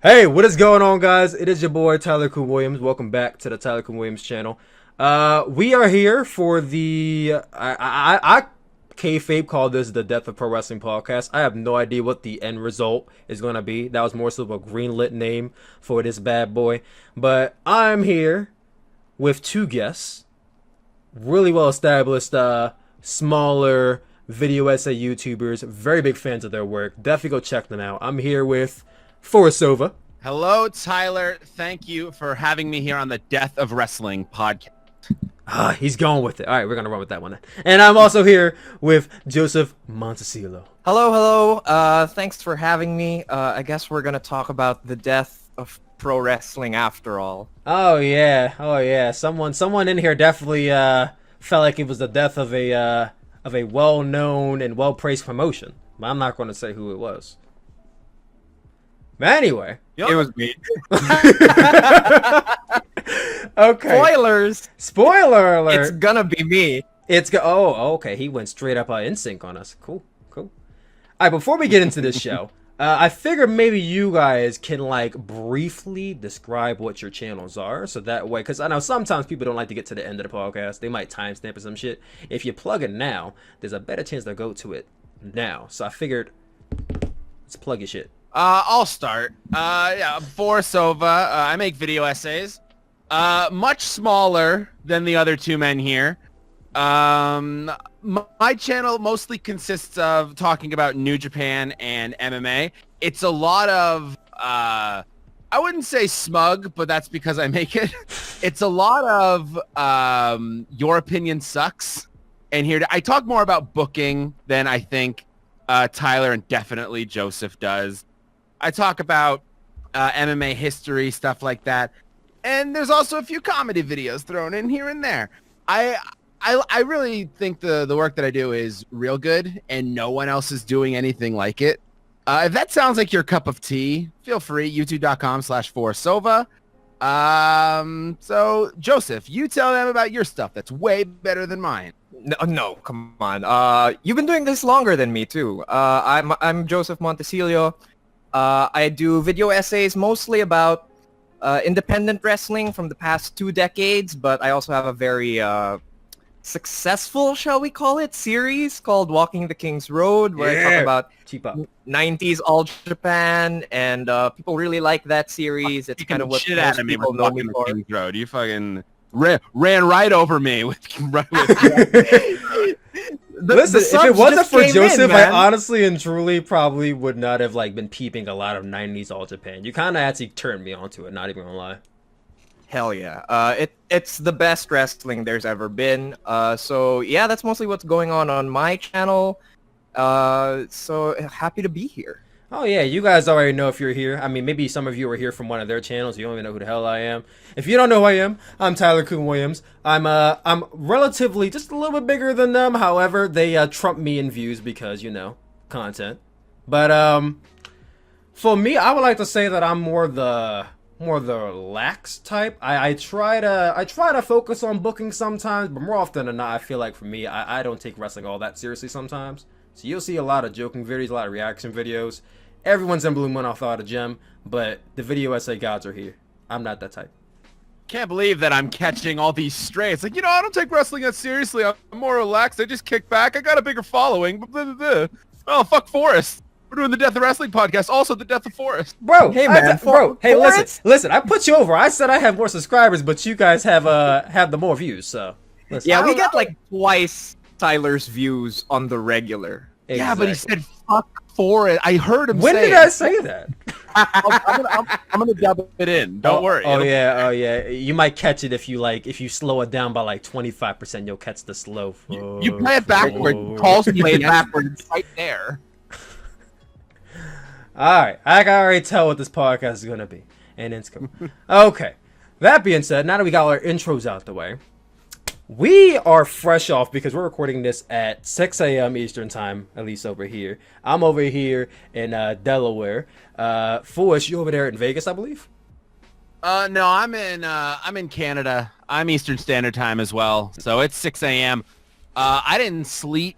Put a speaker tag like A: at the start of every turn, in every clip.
A: Hey, what is going on, guys? It is your boy Tyler-kun Williams. Welcome back to the Tyler-kun Williams channel. We are here for the I kayfabe call this the Death of Pro Wrestling podcast. I have no idea what the end result is gonna be. That was more so of a greenlit name for this bad boy. But I'm here with two guests, really well established, smaller video essay YouTubers. Very big fans of their work. Definitely go check them out. I'm here with Forrest Sowa.
B: Hello, Tyler. Thank you for having me here on the Death of Wrestling podcast.
A: He's going with it. All right, we're gonna run with that one. And I'm also here with Joseph Montecillo.
C: Hello. Thanks for having me. I guess we're gonna talk about the death of pro wrestling after all.
A: Oh yeah. Someone in here definitely felt like it was the death of a well-known and well-praised promotion. But I'm not going to say who it was. But anyway,
C: It was me.
A: okay. Spoiler alert.
C: It's gonna be me.
A: Oh, okay. He went straight up in sync on us. Cool. All right. Before we get into this show, I figured maybe you guys can like briefly describe what your channels are, so that way, because I know sometimes people don't like to get to the end of the podcast. They might timestamp or some shit. If you plug it now, there's a better chance they'll go to it now. So I figured, let's plug your shit.
B: I'll start. Yeah, Forrest Sowa. I make video essays. Much smaller than the other two men here. My channel mostly consists of talking about New Japan and MMA. It's a lot of, I wouldn't say smug, but that's because I make it. It's a lot of, your opinion sucks. And here, I talk more about booking than I think Tyler and definitely Joseph does. I talk about MMA history, stuff like that. And there's also a few comedy videos thrown in here and there. I really think the work that I do is real good, and no one else is doing anything like it. If that sounds like your cup of tea, feel free, youtube.com/ForrestSowa. So, Joseph, you tell them about your stuff that's way better than mine.
C: No, come on. You've been doing this longer than me too. I'm Joseph Montecillo. I do video essays mostly about independent wrestling from the past 2 decades, but I also have a very successful, shall we call it, series called Walking the King's Road, where I talk about 90s All Japan, and people really like that series. It's kind of what
B: shit
C: most
B: out of me
C: people
B: with
C: know me
B: Walking the
C: for.
B: King's Road. You fucking ran right over me with
A: Listen, if it wasn't for Joseph,
C: man.
A: I honestly and truly probably would not have like been peeping a lot of 90s All Japan. You kind of actually turned me onto it, not even gonna lie.
C: Hell yeah. It's the best wrestling there's ever been. So yeah, that's mostly what's going on my channel. So happy to be here.
A: Oh yeah, you guys already know if you're here. I mean, maybe some of you are here from one of their channels. You don't even know who the hell I am. If you don't know who I am, I'm Tyler-kun Williams. I'm relatively just a little bit bigger than them. However, they trump me in views because, you know, content. But for me, I would like to say that I'm more the lax type. I try to focus on booking sometimes, but more often than not, I feel like for me, I don't take wrestling all that seriously sometimes. So you'll see a lot of joking videos, a lot of reaction videos. Everyone's in Blue Moon without a gem, but the video essay gods are here. I'm not that type.
B: Can't believe that I'm catching all these strays. It's like, you know, I don't take wrestling that seriously. I'm more relaxed. I just kick back. I got a bigger following. Blah, blah, blah. Oh, fuck Forrest. We're doing the Death of Wrestling podcast. Also, the Death of Forrest.
A: Bro,
C: Hey, man,
A: hey,
C: Forrest?
A: listen. I put you over. I said I have more subscribers, but you guys have the more views. So, listen.
C: Yeah, we get like twice Tyler's views on the regular.
B: Yeah, but he said fuck Forrest. I heard him
A: When
B: say
A: did I say that?
B: I'm gonna dub it in. Don't worry.
A: Oh yeah. You might catch it if you slow it down by like 25%. You'll catch the slow.
B: You play it backward. Calls play it backwards right there.
A: All right, I can already tell what this podcast is gonna be, and it's cool. Okay, that being said, now that we got our intros out the way, we are fresh off because we're recording this at 6 a.m. Eastern time, at least over here. I'm over here in Delaware. Forrest, you over there in Vegas, I believe.
B: No, I'm in Canada. I'm Eastern Standard Time as well, so it's 6 a.m. I didn't sleep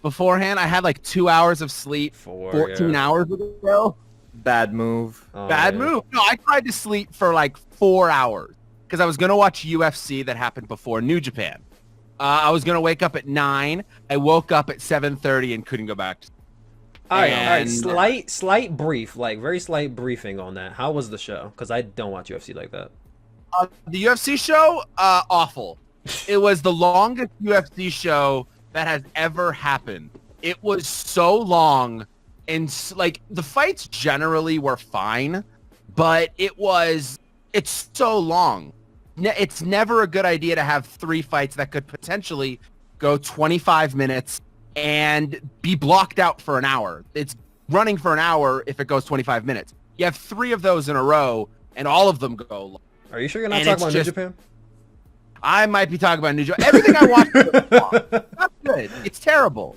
B: beforehand. I had like 2 hours of sleep 14 hours ago.
C: Bad move.
A: Oh,
B: Bad
A: yeah.
B: move. No, I tried to sleep for like 4 hours because I was going to watch UFC that happened before New Japan. I was going to wake up at 9. I woke up at 7:30 and couldn't go back to sleep.
A: All right.
B: And-
A: Slight brief, like very slight briefing on that. How was the show? Because I don't watch UFC like that.
B: The UFC show, awful. It was the longest UFC show that has ever happened. It was so long, and like the fights generally were fine, but it's so long. It's never a good idea to have 3 fights that could potentially go 25 minutes and be blocked out for an hour. It's running for an hour if it goes 25 minutes. You have 3 of those in a row, and all of them go long.
A: Are you sure you're not
B: And
A: talking
B: it's
A: about New
B: just-
A: Japan?
B: I might be talking about New Japan. Everything I watch is not good. It's terrible.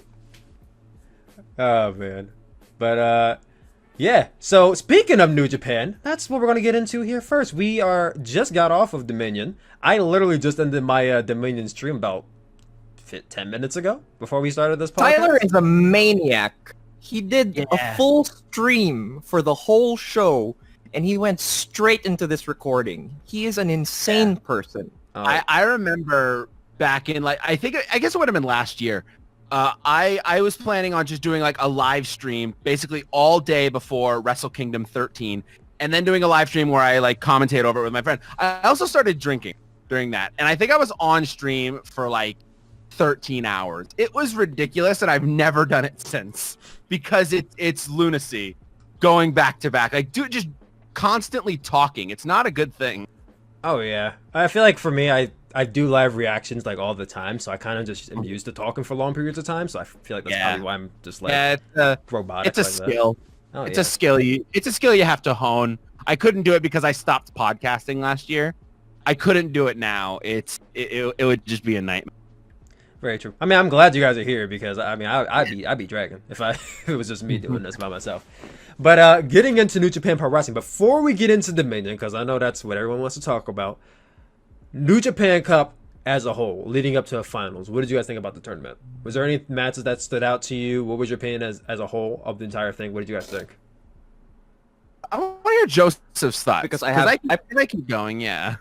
A: Oh man, but yeah. So speaking of New Japan, that's what we're gonna get into here first. We just got off of Dominion. I literally just ended my Dominion stream about 10 minutes ago before we started this podcast.
C: Tyler is a maniac. He did
B: Yeah.
C: a full stream for the whole show, and he went straight into this recording. He is an insane person.
A: Oh,
B: I remember back in I guess it would have been last year. I was planning on just doing like a live stream basically all day before Wrestle Kingdom 13, and then doing a live stream where I like commentate over it with my friend. I also started drinking during that, and I think I was on stream for like 13 hours. It was ridiculous, and I've never done it since because it's lunacy going back to back. Like, dude, just constantly talking. It's not a good thing.
A: oh yeah. I feel like for me, I do live reactions like all the time, so I kind of just am used to talking for long periods of time. So I feel like that's
B: Yeah.
A: probably why I'm just like
B: Yeah,
A: robotic.
B: it's a
A: like that.
B: skill.
A: Oh,
B: It's
A: yeah.
B: a skill you have to hone. I couldn't do it because I stopped podcasting last year. I couldn't do it now. It would just be a nightmare.
A: Very true. I mean, I'm glad you guys are here because I mean, I'd be dragging if if it was just me doing this by myself. But getting into New Japan Pro Wrestling, before we get into Dominion, because I know that's what everyone wants to talk about, New Japan Cup as a whole, leading up to the finals. What did you guys think about the tournament? Was there any matches that stood out to you? What was your opinion as a whole of the entire thing? What did you guys think?
B: I want to hear Joseph's thoughts
C: Because
B: I keep going. Yeah.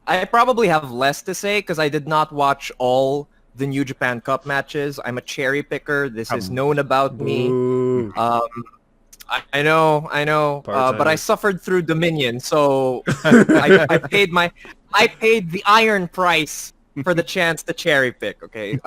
C: I probably have less to say because I did not watch all the New Japan Cup matches. I'm a cherry picker. This is known about me.
A: Ooh.
C: I know,
A: Part-timer.
C: but I suffered through Dominion, so I paid the iron price for the chance to cherry pick. Okay,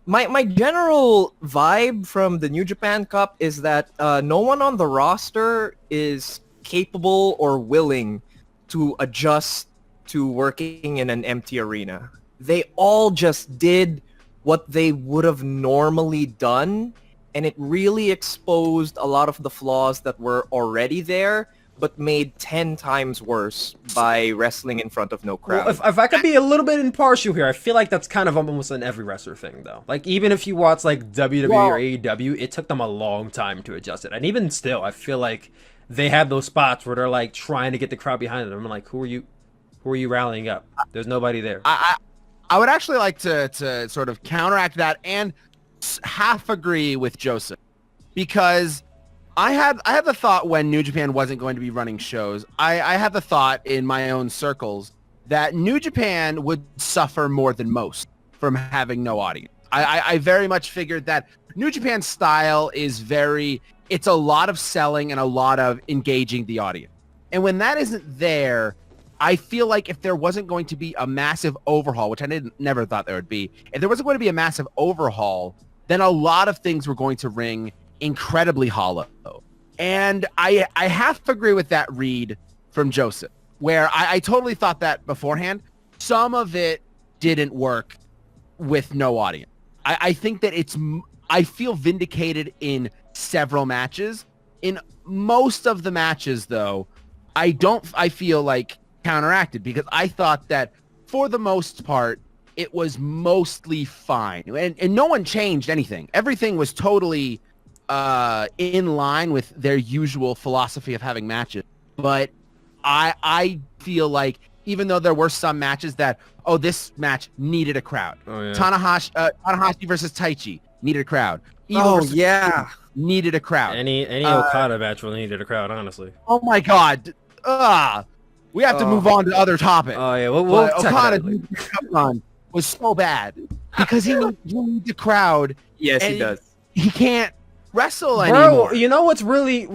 C: my general vibe from the New Japan Cup is that no one on the roster is capable or willing to adjust to working in an empty arena. They all just did what they would have normally done, and it really exposed a lot of the flaws that were already there, but made 10 times worse by wrestling in front of no crowd.
A: Well, if I could be a little bit impartial here, I feel like that's kind of almost an every wrestler thing, though. Like, even if you watch, like, WWE or AEW, it took them a long time to adjust it. And even still, I feel like they have those spots where they're, like, trying to get the crowd behind them. I'm like, who are you rallying up? There's nobody there.
B: I would actually like to sort of counteract that and half agree with Joseph, because I had the thought when New Japan wasn't going to be running shows, I had the thought in my own circles that New Japan would suffer more than most from having no audience. I very much figured that New Japan's style is it's a lot of selling and a lot of engaging the audience. And when that isn't there, I feel like if there wasn't going to be a massive overhaul, which I never thought there would be, if there wasn't going to be a massive overhaul, then a lot of things were going to ring incredibly hollow. And I have to agree with that read from Joseph, where I totally thought that beforehand. Some of it didn't work with no audience. I think that I feel vindicated in several matches. In most of the matches, though, I feel like counteracted, because I thought that for the most part it was mostly fine, and no one changed anything. Everything was totally in line with their usual philosophy of having matches. But I feel like even though there were some matches that, this match needed a crowd.
A: Oh, yeah.
B: Tanahashi versus Taichi needed a crowd.
C: Oh, yeah.
B: needed a crowd.
A: Any Okada match really needed a crowd, honestly.
B: Oh my god. We have to move on to other topics.
A: Oh yeah, we'll
B: But
A: check
B: Okada's
A: that later.
B: Cup run was so bad because he needs the crowd.
C: Yes, he
B: and
C: does.
B: He can't wrestle
A: Bro,
B: anymore.
A: you know what's really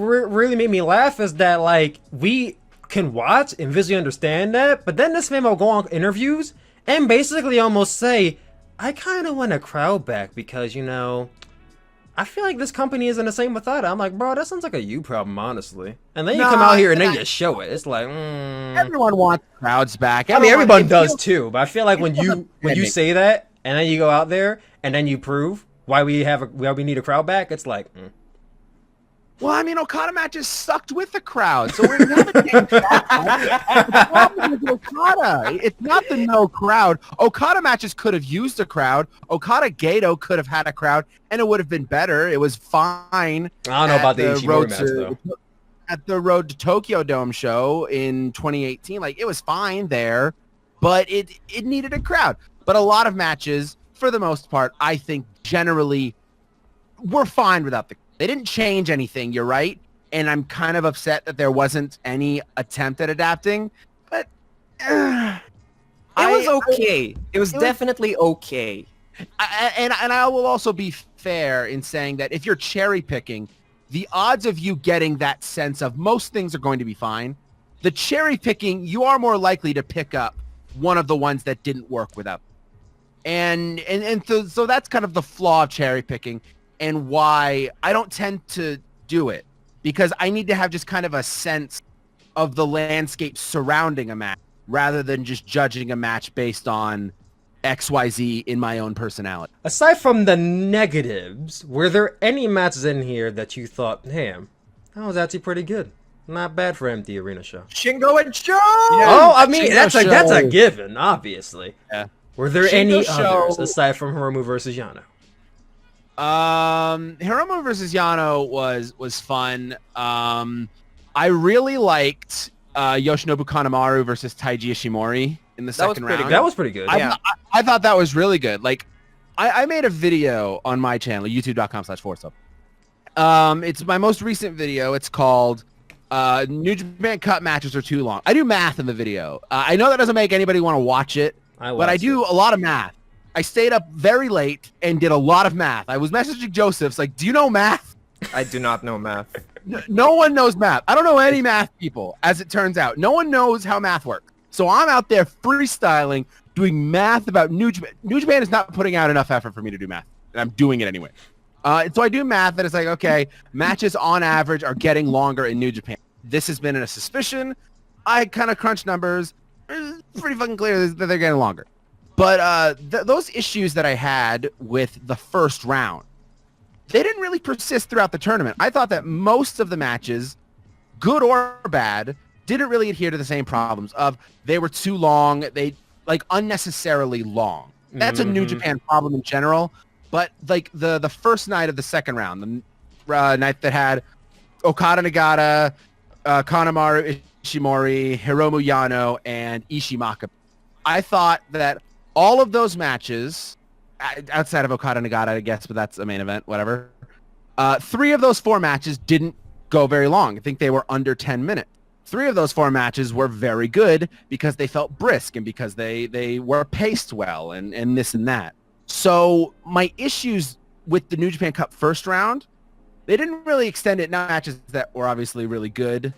A: made me laugh is that like we can watch and visually understand that, but then this man will go on interviews and basically almost say, I kind of want a crowd back because, you know, I feel like this company isn't the same without it. I'm like, bro, that sounds like a you problem, honestly. And then you come out here and then you show it. It's like,
B: Everyone wants crowds back.
A: I mean, everyone does too, but I feel like when you say that and then you go out there and then you prove why we need a crowd back, it's like,
B: Well, I mean, Okada matches sucked with the crowd, so we're never getting that. The problem with Okada, it's not the no crowd. Okada matches could have used a crowd. Okada Gato could have had a crowd, and it would have been better. It was fine.
A: I don't know about the Ishimori match, though.
B: At the Road to Tokyo Dome show in 2018, like, it was fine there, but it needed a crowd. But a lot of matches, for the most part, I think generally were fine without the crowd. They didn't change anything, you're right, and I'm kind of upset that there wasn't any attempt at adapting, but
C: It was okay. It was definitely okay.
B: And I will also be fair in saying that if you're cherry picking, the odds of you getting that sense of most things are going to be fine, the cherry picking, you are more likely to pick up one of the ones that didn't work without. And so that's kind of the flaw of cherry picking. And why I don't tend to do it, because I need to have just kind of a sense of the landscape surrounding a match rather than just judging a match based on XYZ in my own personality.
A: Aside from the negatives, were there any matches in here that you thought, damn, that was actually pretty good? Not bad for empty arena show.
C: Shingo and Joe!
A: Oh, I mean, that's a
B: Show.
A: given, obviously.
B: Yeah.
A: Were there
C: Shingo
A: any
C: Show.
A: others aside from Hiromu versus Yano?
B: Hiromu versus Yano was fun. I really liked Yoshinobu Kanemaru versus Taiji Ishimori in the second round.
A: That was pretty good.
B: I thought that was really good. Like, I made a video on my channel, youtube.com/Forrest. It's my most recent video. It's called New Japan Cup Matches Are Too Long. I do math in the video. I know that doesn't make anybody want to watch it, but I do a lot of math. I stayed up very late and did a lot of math. I was messaging Joseph's like, do you know math?
C: I do not know math.
B: No one knows math. I don't know any math people, as it turns out. No one knows how math works. So I'm out there freestyling, doing math about New Japan. New Japan is not putting out enough effort for me to do math, and I'm doing it anyway. So I do math, and it's like, okay, matches on average are getting longer in New Japan. This has been a suspicion. I kind of crunch numbers. It's pretty fucking clear that they're getting longer. But those issues that I had with the first round, they didn't really persist throughout the tournament. I thought that most of the matches, good or bad, didn't really adhere to the same problems of they were too long, they like unnecessarily long. That's a New Japan problem in general. But like the first night of the second round, the night that had Okada Nagata, Kanemaru Ishimori, Hiromu Yano, and Ishimaka, I thought that all of those matches, outside of Okada Nagata, I guess, but that's a main event, whatever. 3 of those 4 matches didn't go very long. I think they were under 10 minutes. 3 of those 4 matches were very good because they felt brisk and because they were paced well and this and that. So my issues with the New Japan Cup first round, they didn't really extend it. Now matches that were obviously really good.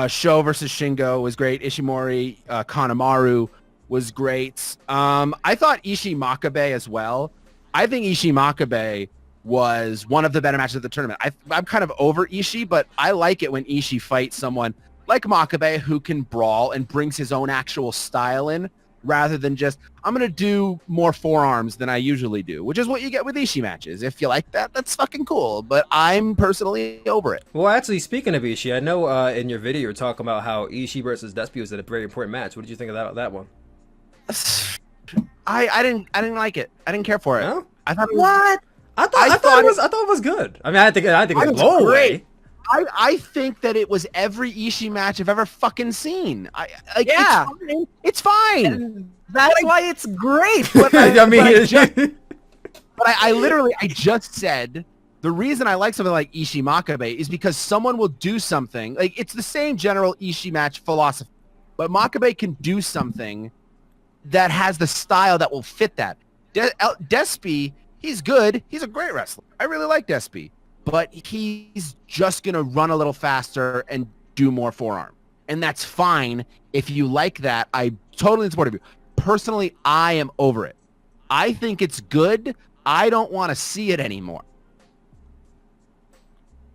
B: Sho versus Shingo was great. Ishimori, Kanemaru was great. I thought Ishii Makabe as well. I think Ishii Makabe was one of the better matches of the tournament. I'm kind of over Ishii, but I like it when Ishii fights someone like Makabe who can brawl and brings his own actual style in rather than just, I'm going to do more forearms than I usually do, which is what you get with Ishii matches. If you like that, that's fucking cool, but I'm personally over it.
A: Well, actually, speaking of Ishii, I know in your video you're talking about how Ishii versus Despy was a very important match. What did you think of that one?
B: I didn't like it. I didn't care for it.
A: No?
B: I thought it was,
A: I thought it was good. I mean, I think it was blow away.
B: I think that it was every Ishii match I've ever fucking seen. It's fine.
C: And that's why it's great. But
A: I mean,
B: I literally just said The reason I like something like Ishii Makabe is because someone will do something. Like, it's the same general Ishii match philosophy, but Makabe can do something that has the style that will fit that. Despy, he's good. He's a great wrestler. I really like Despy, but he's just going to run a little faster and do more forearm. And that's fine. If you like that, I totally support you. Personally, I am over it. I think it's good. I don't want to see it anymore.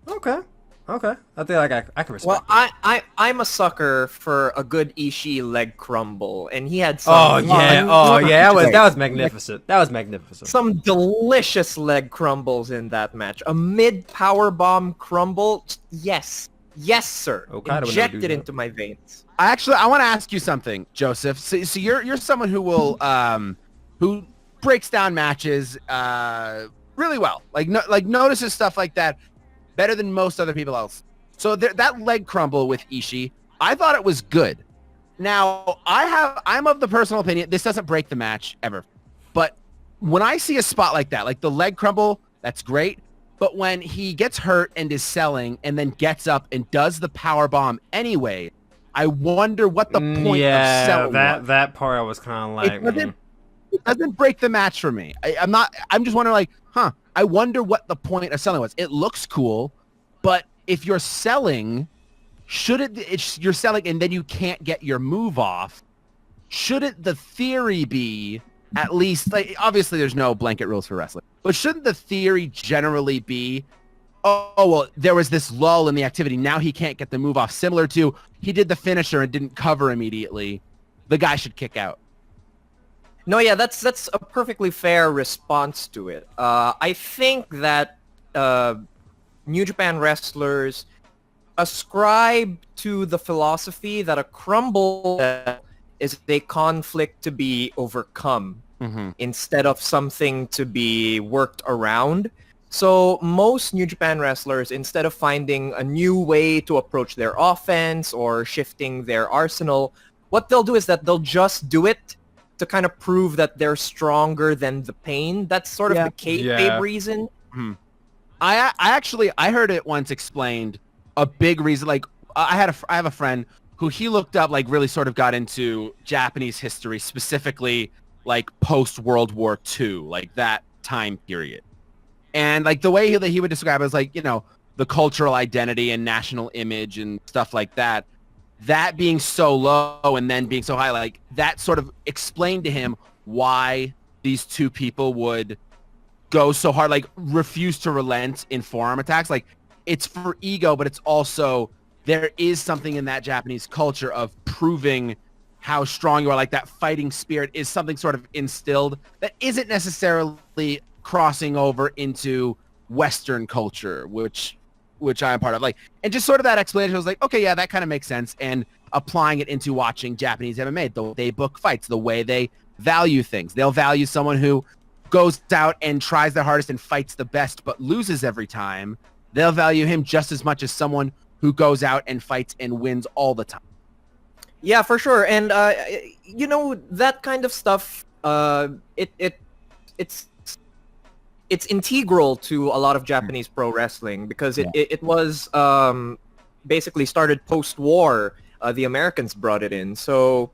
A: Okay. I think like I can respect.
C: Well,
A: that.
C: I'm a sucker for a good Ishii leg crumble, and he had some.
A: Oh yeah, that was magnificent. That was magnificent.
C: Some delicious leg crumbles in that match. A mid power bomb crumble. Yes, sir.
A: Okada would never
C: Inject
A: do
C: it
A: that.
C: into my veins.
B: I want to ask you something, Joseph. So you're someone who will who breaks down matches really well, like notices stuff like that better than most other people else. So that leg crumble with Ishii, I thought it was good. Now I'm of the personal opinion this doesn't break the match ever, but when I see a spot like that, like the leg crumble, that's great. But when he gets hurt and is selling and then gets up and does the power bomb anyway, I wonder what the point of selling was.
A: that part I was kind of like.
B: It doesn't break the match for me. I'm just wondering, like, I wonder what the point of selling was. It looks cool, but if you're selling, you're selling and then you can't get your move off, shouldn't the theory be, at least, like, obviously there's no blanket rules for wrestling, but shouldn't the theory generally be, oh, well, there was this lull in the activity. Now he can't get the move off. Similar to he did the finisher and didn't cover immediately. The guy should kick out.
C: No, yeah, that's a perfectly fair response to it. I think that New Japan wrestlers ascribe to the philosophy that a crumble is a conflict to be overcome instead of something to be worked around. So most New Japan wrestlers, instead of finding a new way to approach their offense or shifting their arsenal, what they'll do is that they'll just do it to kind of prove that they're stronger than the pain. That's sort of the kayfabe reason.
B: I heard it once explained, a big reason. Like, I have a friend who he looked up, like, really sort of got into Japanese history, specifically like post World War II, like that time period. And like the way that he would describe it was like, you know, the cultural identity and national image and stuff like that. That being so low and then being so high, like that sort of explained to him why these two people would go so hard, like refuse to relent in forearm attacks. Like, it's for ego, but it's also, there is something in that Japanese culture of proving how strong you are. Like, that fighting spirit is something sort of instilled that isn't necessarily crossing over into Western culture, which I'm part of. Like, and just sort of that explanation was like, okay, yeah, that kind of makes sense. And applying it into watching Japanese MMA, the way they book fights, the way they value things. They'll value someone who goes out and tries their hardest and fights the best, but loses every time. They'll value him just as much as someone who goes out and fights and wins all the time.
C: Yeah, for sure. And, you know, that kind of stuff, it's integral to a lot of Japanese pro wrestling because it was basically started post-war. The Americans brought it in. So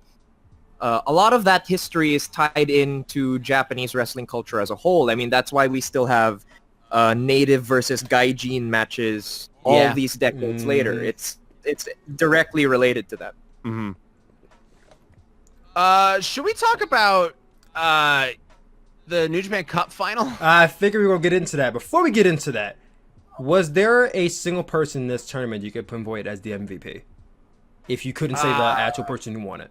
C: a lot of that history is tied into Japanese wrestling culture as a whole. I mean, that's why we still have native versus gaijin matches all these decades later. It's directly related to that.
B: Should we talk about the New Japan Cup final?
A: I figure we're going to get into that. Before we get into that, was there a single person in this tournament you could pinpoint as the MVP? If you couldn't say the actual person who won it.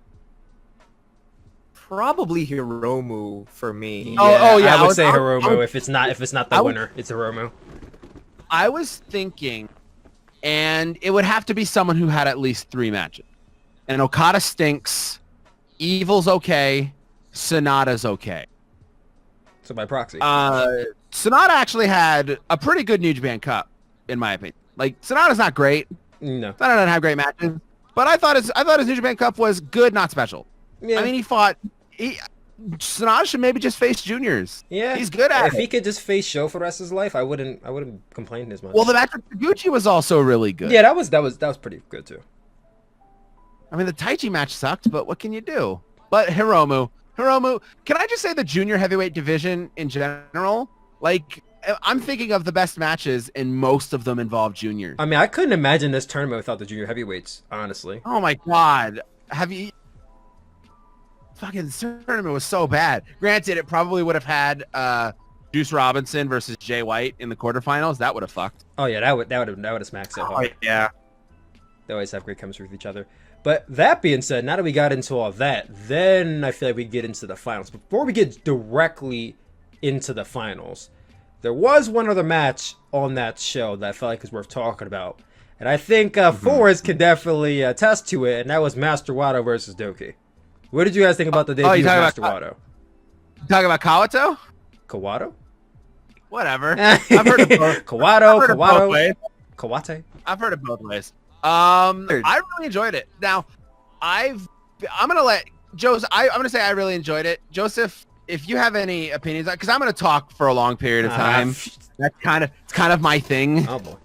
C: Probably Hiromu for me.
A: I would say Hiromu. If it's not the winner, it's Hiromu.
B: I was thinking, and it would have to be someone who had at least 3 matches. And Okada stinks, Evil's okay, Sonata's okay.
A: So by proxy.
B: Sonata actually had a pretty good New Japan Cup, in my opinion. Like, Sonata's not great.
A: No.
B: Sonata doesn't have great matches. But I thought his New Japan Cup was good, not special.
A: Yeah.
B: I mean, he fought... Sanada should maybe just face juniors.
A: Yeah,
B: he's good at
A: if
B: it.
A: he could just face Sho for the rest of his life, I wouldn't complain as much.
B: Well, the match with Taguchi was also really good.
A: Yeah, that was pretty good too.
B: I mean, the Taichi match sucked, but what can you do? But Hiromu, can I just say the junior heavyweight division in general? Like, I'm thinking of the best matches, and most of them involve juniors.
A: I mean, I couldn't imagine this tournament without the junior heavyweights, honestly.
B: Oh my god. Have you... Fucking tournament was so bad. Granted, it probably would have had Juice Robinson versus Jay White in the quarterfinals. That would have fucked.
A: Oh yeah, that would have smacked so hard.
B: Yeah.
A: They always have great chemistry with each other. But that being said, now that we got into all that, then I feel like we get into the finals. Before we get directly into the finals, there was one other match on that show that I felt like is worth talking about. And I think Forrest can definitely attest to it, and that was Master Wato versus Doki. What did you guys think about the debut of Master Wato?
B: Talking about Kawato?
A: Kawato?
B: Whatever. I've heard of both.
A: Kawate.
B: I've heard of both ways. I really enjoyed it. Now, I'm gonna let I'm gonna say I really enjoyed it. Joseph, if you have any opinions, because I'm gonna talk for a long period of time. It's kind of my thing.
A: Oh boy.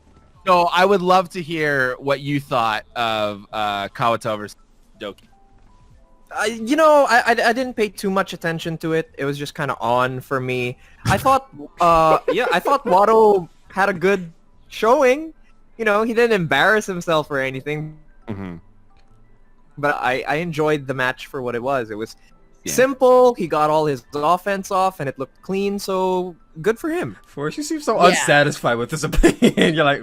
B: So I would love to hear what you thought of Kawato versus Doki.
C: I didn't pay too much attention to it. It was just kind of on for me. I thought Wato had a good showing. You know, he didn't embarrass himself or anything.
B: Mm-hmm.
C: But I enjoyed the match for what it was. It was simple. He got all his offense off, and it looked clean. So good for him.
A: Forrest, you seem so unsatisfied with this opinion. You're like,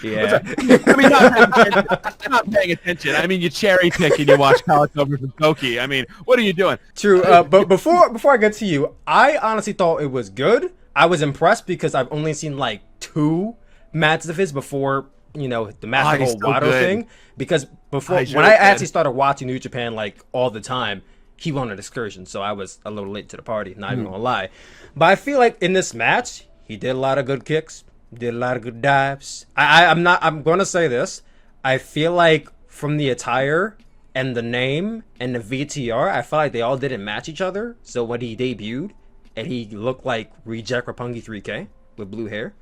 A: yeah.
B: I mean, I'm not paying attention. I mean, you cherry pick and you watch Kawato versus Doki. I mean, what are you doing?
A: True. But before I get to you, I honestly thought it was good. I was impressed because I've only seen like 2 matches of his before, the Master Wato thing. Because before, when I actually started watching New Japan like all the time, he won an excursion, so I was a little late to the party, not even gonna lie. But I feel like in this match, he did a lot of good kicks, did a lot of good dives. I'm gonna say this. I feel like from the attire and the name and the VTR, I felt like they all didn't match each other. So when he debuted and he looked like Reject Roppongi 3K with blue hair,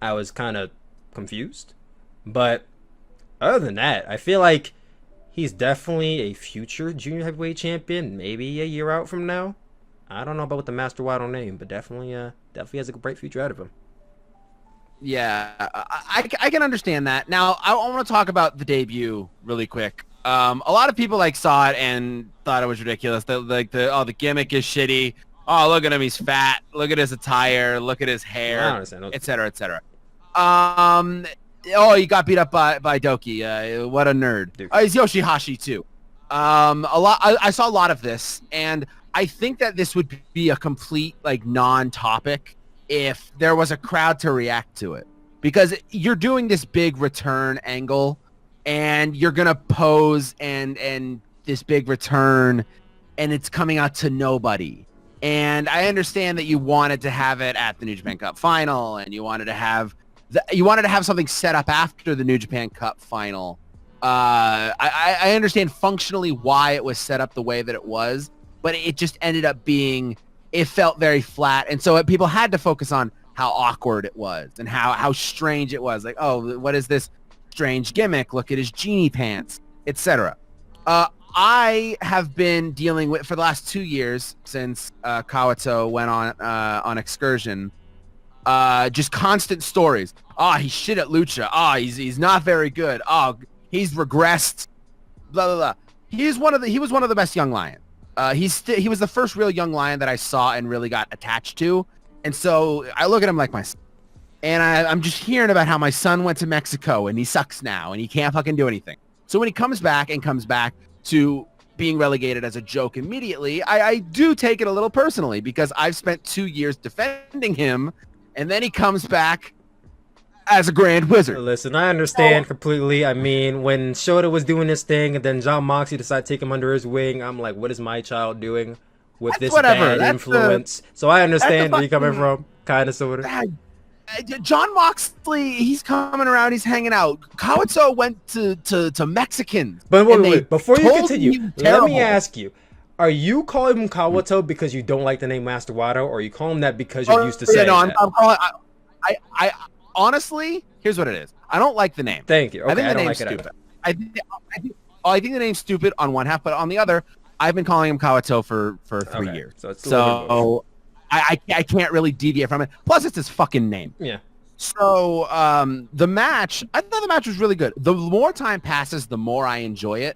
A: I was kind of confused. But other than that, I feel like he's definitely a future junior heavyweight champion, maybe a year out from now. I don't know about the Master Wato name, but definitely has a bright future out of him.
B: Yeah, I can understand that. Now, I want to talk about the debut really quick. A lot of people saw it and thought it was ridiculous. The gimmick is shitty. Oh, look at him, he's fat. Look at his attire. Look at his hair, etc., etc. He got beat up by Doki. What a nerd. He's Yoshihashi too. I saw a lot of this, and I think that this would be a complete non-topic if there was a crowd to react to it, because you're doing this big return angle, and you're gonna pose and this big return, and it's coming out to nobody. And I understand that you wanted to have it at the New Japan Cup final, and you wanted to have something set up after the New Japan Cup final. I understand functionally why it was set up the way that it was, but it just ended up being, it felt very flat. And so people had to focus on how awkward it was and how strange it was. Like, oh, what is this strange gimmick? Look at his genie pants, etc. I have been dealing with, for the last 2 years since Kawato went on excursion, just constant stories. He's shit at lucha. He's not very good. He's regressed. Blah blah blah. He was one of the best young lions. He was the first real young lion that I saw and really got attached to. And so I look at him like my son. And I'm just hearing about how my son went to Mexico and he sucks now and he can't fucking do anything. So when he comes back to being relegated as a joke immediately, I do take it a little personally, because I've spent 2 years defending him, and then he comes back as a grand wizard.
A: Listen, I understand completely. I mean, when Shota was doing this thing, and then John Moxley decided to take him under his wing, I'm like, what is my child doing with this bad influence? So I understand where you're coming from, kind of, sort of.
B: John Moxley, he's coming around, he's hanging out. Kawato went to Mexicans.
A: But wait, before you continue, let me ask you, Are you calling him Kawato because you don't like the name Master Wato, or are you calling him that because you're used to saying
B: no,
A: that?
B: I'm calling. I honestly, here's what it is. I don't like the name.
A: Thank you. Okay,
B: I think the
A: don't
B: name's
A: like it
B: stupid. I think the name's stupid on one half, but on the other, I've been calling him Kawato for 3 years.
A: So it's
B: I can't really deviate from it. Plus, it's his fucking name.
A: Yeah.
B: So the match, I thought the match was really good. The more time passes, the more I enjoy it.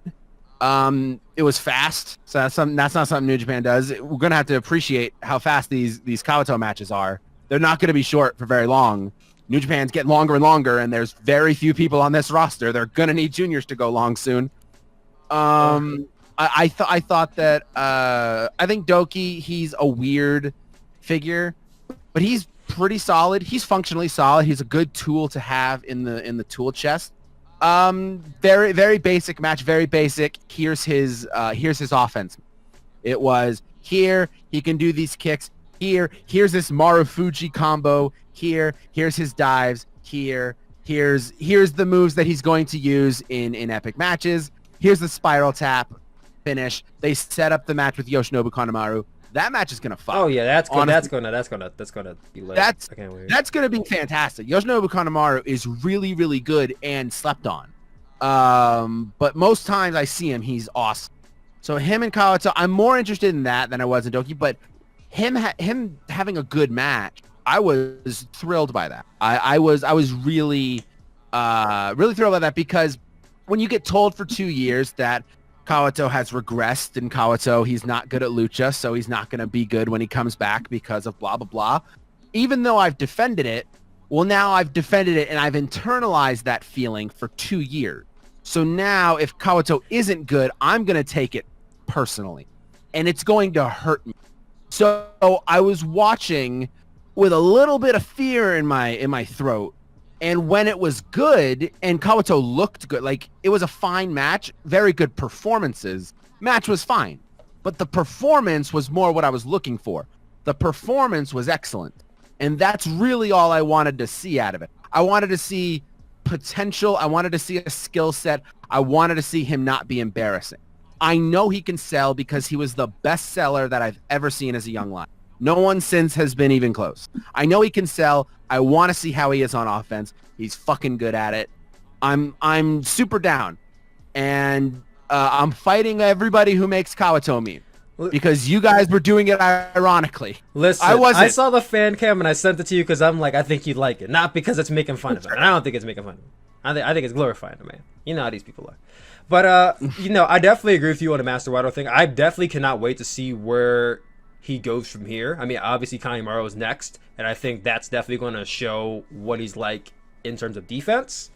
B: It was fast, so that's not something New Japan does. We're gonna have to appreciate how fast these Kawato matches are. They're not gonna be short for very long. New Japan's getting longer and longer, and there's very few people on this roster. They're gonna need juniors to go long soon. I thought that I think Doki, he's a weird figure, but he's pretty solid. He's functionally solid. He's a good tool to have in the tool chest. Very, very basic match, very basic. Here's his offense. It was here, he can do these kicks. Here's this Marufuji combo. Here's his dives. Here's the moves that he's going to use in epic matches. Here's the spiral tap finish. They set up the match with Yoshinobu Kanemaru. That match is gonna fuck.
A: Oh yeah, that's gonna be lit.
B: That's
A: I can't wait.
B: That's gonna be fantastic. Yoshinobu Kanemaru is really, really good and slept on. But most times I see him, he's awesome. So him and Kawato, I'm more interested in that than I was in Doki. But him having a good match, I was thrilled by that. I was really really thrilled by that, because when you get told for 2 years that Kawato has regressed, and Kawato, he's not good at lucha, so he's not going to be good when he comes back because of blah, blah, blah. Even though I've defended it, well, now I've defended it and I've internalized that feeling for 2 years. So now if Kawato isn't good, I'm going to take it personally, and it's going to hurt me. So I was watching with a little bit of fear in my throat. And when it was good and Kawato looked good, like it was a fine match, very good performances. Match was fine, but the performance was more what I was looking for. The performance was excellent. And that's really all I wanted to see out of it. I wanted to see potential. I wanted to see a skill set. I wanted to see him not be embarrassing. I know he can sell because he was the best seller that I've ever seen as a young lion. No one since has been even close. I know he can sell. I want to see how he is on offense. He's fucking good at it. I'm super down. And I'm fighting everybody who makes Kawato meme, because you guys were doing it ironically.
A: Listen, I saw the fan cam and I sent it to you because I'm like, I think you'd like it. Not because it's making fun of it. And I don't think it's making fun of it. I think it's glorifying the man. You know how these people are. But, I definitely agree with you on the Master Wato thing. I definitely cannot wait to see where he goes from here. I mean, obviously Kanemaru is next, and I think that's definitely going to show what he's like in terms of defense,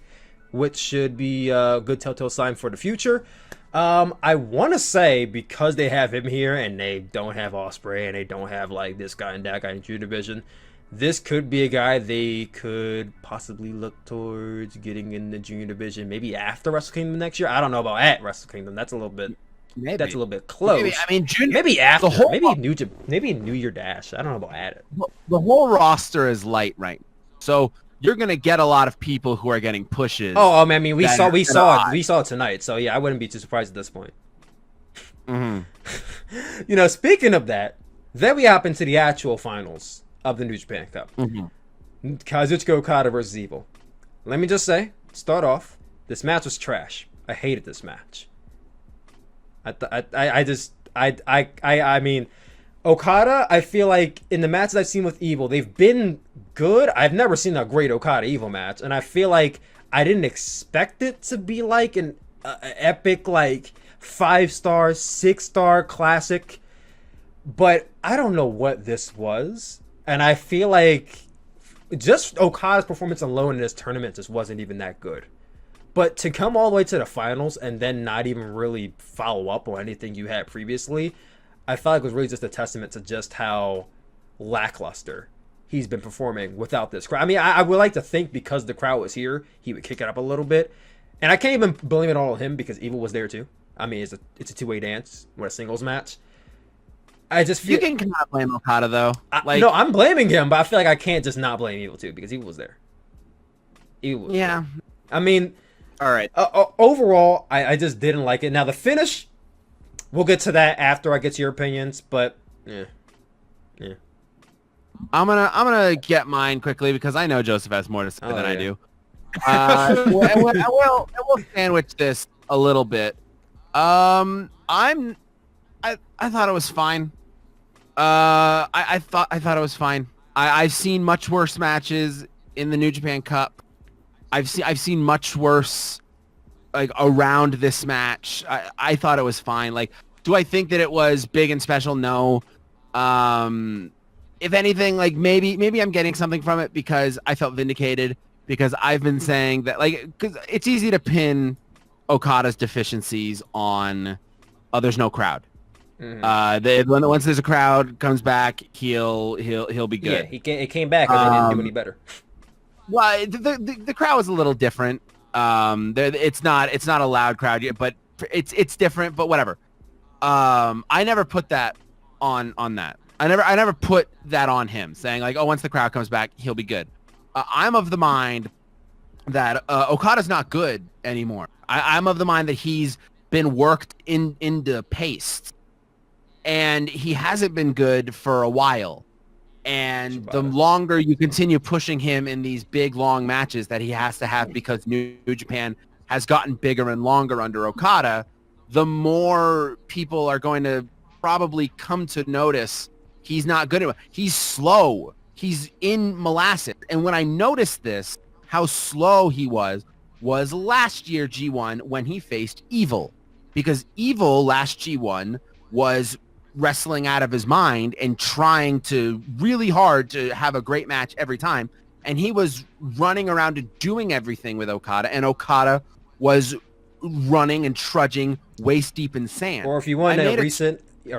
A: which should be a good telltale sign for the future. I want to say, because they have him here and they don't have Ospreay and they don't have like this guy and that guy in Junior Division, this could be a guy they could possibly look towards getting in the Junior Division, maybe after Wrestle Kingdom next year. I don't know about at Wrestle Kingdom. That's a little bit. Maybe. That's a little bit close.
B: Maybe, I mean, Junior,
A: maybe after. Maybe New Year Dash. I don't know about at it.
B: The whole roster is light right now. So you're gonna get a lot of people who are getting pushes.
A: Oh, I mean, we saw it tonight. So yeah, I wouldn't be too surprised at this point.
B: Mm-hmm.
A: Speaking of that, then we hop into the actual finals of the New Japan Cup.
B: Mm-hmm.
A: Kazuchiko Kata versus Evil. Let me just say, start off, this match was trash. I hated this match. I mean, Okada, I feel like in the matches I've seen with Evil, they've been good. I've never seen a great Okada Evil match, and I feel like I didn't expect it to be like an epic, like 5-star, 6-star classic, but I don't know what this was, and I feel like just Okada's performance alone in this tournament just wasn't even that good. But to come all the way to the finals and then not even really follow up on anything you had previously, I felt like it was really just a testament to just how lackluster he's been performing without this crowd. I mean, I would like to think because the crowd was here, he would kick it up a little bit. And I can't even blame it all on him because Evil was there too. I mean, it's a two-way dance with a singles match. I just feel...
B: You cannot blame Okada, though.
A: No, I'm blaming him, but I feel like I can't just not blame Evil too because Evil was there. Evil was there. I mean...
B: All right.
A: Overall, I just didn't like it. Now, the finish, We'll get to that after I get to your opinions, but yeah.
B: I'm gonna get mine quickly because I know Joseph has more to say than I do. We'll sandwich this a little bit. I thought it was fine. I thought it was fine. I've seen much worse matches in the New Japan Cup. I've seen much worse like around this match. I thought it was fine. Like, do I think that it was big and special? No. If anything, like maybe I'm getting something from it because I felt vindicated because I've been saying that because it's easy to pin Okada's deficiencies on there's no crowd. Once there's a crowd comes back, he'll be good.
A: Yeah, it came back and they didn't do any better.
B: Well, the crowd was a little different. It's not a loud crowd yet, but it's different. But whatever. I never put that on that. I never put that on him, saying like, oh, once the crowd comes back, he'll be good. I'm of the mind that Okada's not good anymore. I'm of the mind that he's been worked into paste, and he hasn't been good for a while. And the longer you continue pushing him in these big, long matches that he has to have because New Japan has gotten bigger and longer under Okada, the more people are going to probably come to notice he's not good enough. He's slow. He's in molasses. And when I noticed this, how slow he was last year G1 when he faced Evil. Because Evil last G1 was wrestling out of his mind and trying to really hard to have a great match every time. And he was running around and doing everything with Okada, and Okada was running and trudging waist deep in sand.
A: Or if you want a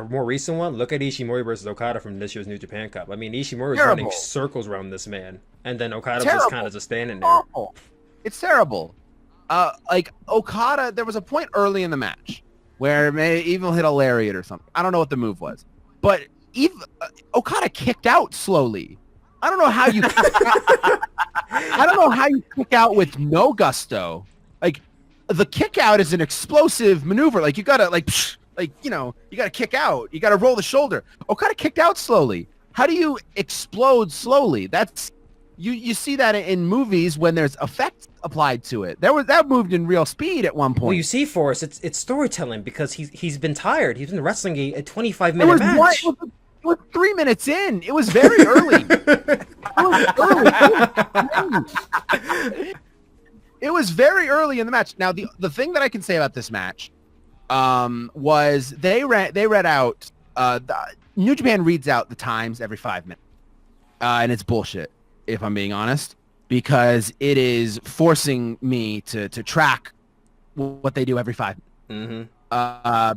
A: more recent one, look at Ishimori versus Okada from this year's New Japan Cup. I mean, Ishimori was running circles around this man, and then Okada was just kind of just standing there.
B: It's terrible. Like Okada, there was a point early in the match where maybe Evil hit a lariat or something. I don't know what the move was, but Okada kicked out slowly. I don't know how you. I don't know how you kick out with no gusto. Like the kick out is an explosive maneuver. Like you gotta you gotta kick out. You gotta roll the shoulder. Okada kicked out slowly. How do you explode slowly? That's you see that in movies when there's effect applied to it. That moved in real speed at one point.
A: Well, you see, Forrest, it's storytelling because he's been tired. He's been wrestling a 25-minute match.
B: It was 3 minutes in. It was very early. It was very early in the match. Now, the thing that I can say about this match was they read out New Japan reads out the times every 5 minutes, and it's bullshit if I'm being honest, because it is forcing me to track what they do every 5 minutes.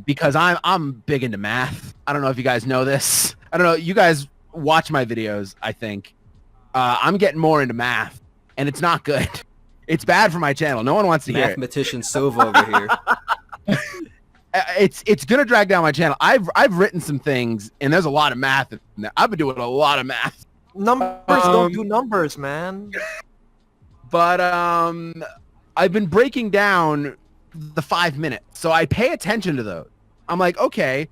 B: Because I'm big into math. I don't know if you guys know this. I don't know. You guys watch my videos, I think. I'm getting more into math, and it's not good. It's bad for my channel. No one wants to hear it.
A: Mathematician Sova over here.
B: It's gonna drag down my channel. I've written some things, and there's a lot of math in there. I've been doing a lot of math.
C: Numbers don't do numbers, man.
B: But I've been breaking down the 5 minutes, so I pay attention to those. I'm like, okay,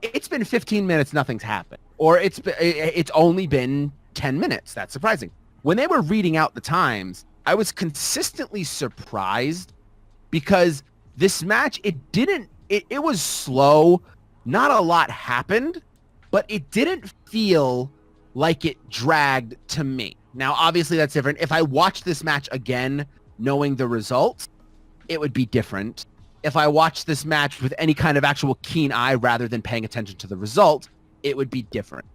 B: it's been 15 minutes, nothing's happened, or it's only been 10 minutes. That's surprising. When they were reading out the times, I was consistently surprised because this match, it was slow. Not a lot happened, but it didn't feel like it dragged to me. Now, obviously, that's different. If I watched this match again, knowing the results, it would be different. If I watched this match with any kind of actual keen eye rather than paying attention to the result, it would be different.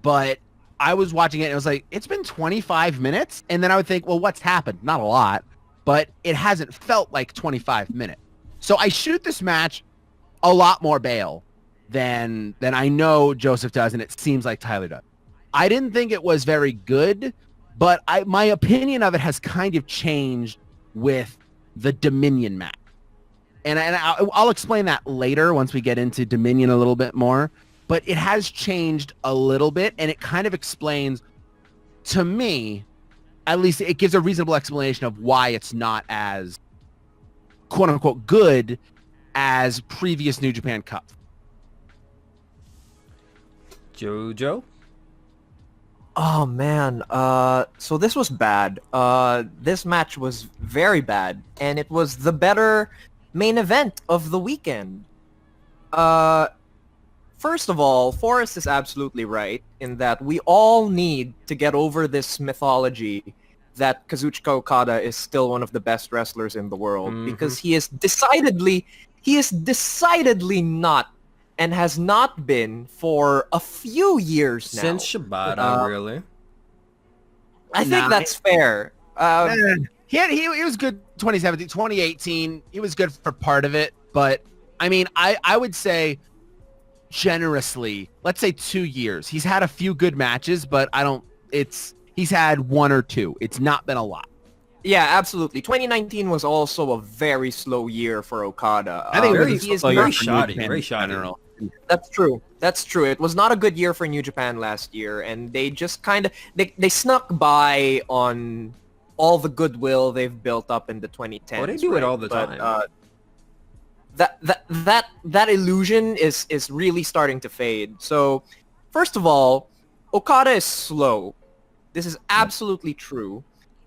B: But I was watching it and it was like, it's been 25 minutes. And then I would think, well, what's happened? Not a lot, but it hasn't felt like 25 minutes. So I shoot this match a lot more bail than I know Joseph does, and it seems like Tyler does. I didn't think it was very good, but my opinion of it has kind of changed with the Dominion match. And I'll explain that later once we get into Dominion a little bit more. But it has changed a little bit, and it kind of explains, to me, at least it gives a reasonable explanation of why it's not as quote-unquote good as previous New Japan Cup.
A: Jojo?
C: Oh man, so this was bad. This match was very bad, and it was the better main event of the weekend. First of all, Forrest is absolutely right in that we all need to get over this mythology that Kazuchiko Kata is still one of the best wrestlers in the world, because he is decidedly not, and has not been for a few years now.
A: Since Shibata, really?
C: I think that's fair.
B: He was good 2017, 2018. He was good for part of it, but I mean, I would say generously, let's say 2 years. He's had a few good matches, but he's had 1 or 2. It's not been a lot.
C: Yeah, absolutely. 2019 was also a very slow year for Okada.
B: I think
A: Very,
B: he is
A: very
B: very
A: shoddy.
B: shoddy.
A: Very shoddy.
B: General.
C: That's true. That's true. It was not a good year for New Japan last year, and they just kind of they snuck by on all the goodwill they've built up in the 2010s.
A: Oh, they do it all the time.
C: That illusion is really starting to fade. So, first of all, Okada is slow. This is absolutely true.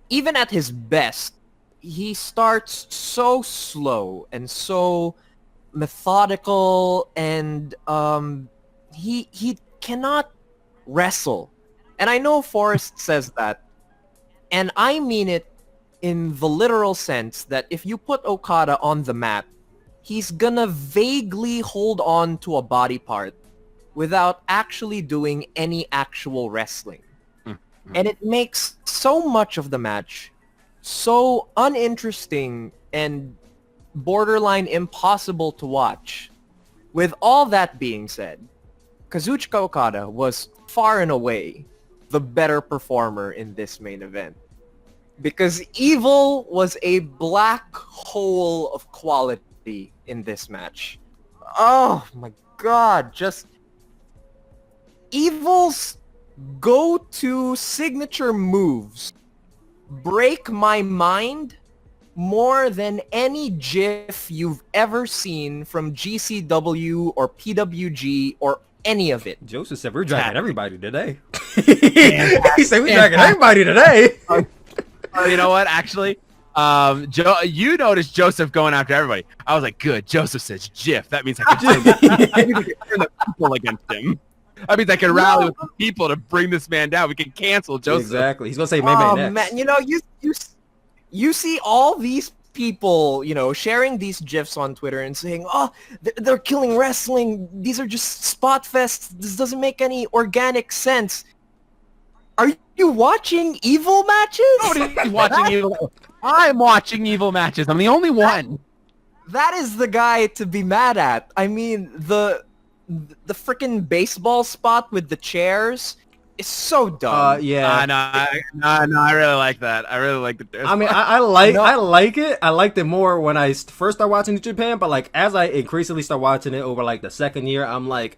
C: Even at his best, he starts so slow and so methodical, and he cannot wrestle. And I know Forrest says that, and I mean it in the literal sense that if you put Okada on the mat, he's gonna vaguely hold on to a body part without actually doing any actual wrestling. And it makes so much of the match so uninteresting and borderline impossible to watch. With all that being said, Kazuchika Okada was far and away the better performer in this main event. Because Evil was a black hole of quality in this match. Oh my god, just Evil's go-to signature moves break my mind more than any GIF you've ever seen from GCW or PWG or any of it.
A: Joseph said we're dragging everybody today. He said we're dragging everybody today.
B: You know what? Actually, you noticed Joseph going after everybody. I was like, good. Joseph says GIF. That means I can turn the people against him. That means I can rally with the people to bring this man down. We can cancel Joseph.
A: Exactly. He's gonna say May next.
C: Man, you know, you see all these people, you know, sharing these GIFs on Twitter and saying, "Oh, they're killing wrestling. These are just spot fests. This doesn't make any organic sense." Are you watching Evil matches?
B: Nobody's watching Evil. I'm watching Evil matches. I'm the only one.
C: That is the guy to be mad at. I mean, the freaking baseball spot with the chairs is so dumb.
A: Yeah.
B: No, I really like that. I really like the.
A: I mean, I like it. I liked it more when I first started watching New Japan, but like as I increasingly start watching it over like the second year, I'm like,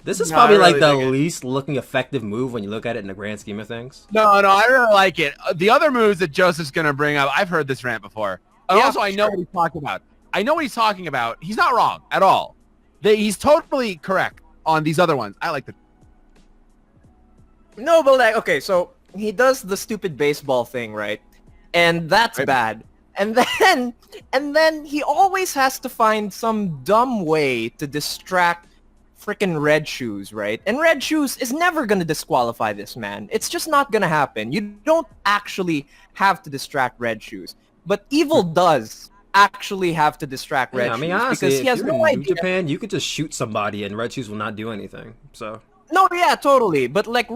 A: this is probably like the least looking effective move when you look at it in the grand scheme of things.
B: No, I really like it. The other moves that Joseph's gonna bring up, I've heard this rant before. And also, I know what he's talking about. He's not wrong at all. He's totally correct on these other ones. I like the.
C: No, but like, okay, so he does the stupid baseball thing, right? And that's bad. And then he always has to find some dumb way to distract freaking Red Shoes, right? And Red Shoes is never going to disqualify this man. It's just not going to happen. You don't actually have to distract Red Shoes. But Evil does actually have to distract Red Shoes.
A: I mean, honestly,
C: because he has no idea.
A: New Japan, you could just shoot somebody and Red Shoes will not do anything. So.
C: No, yeah, totally. But like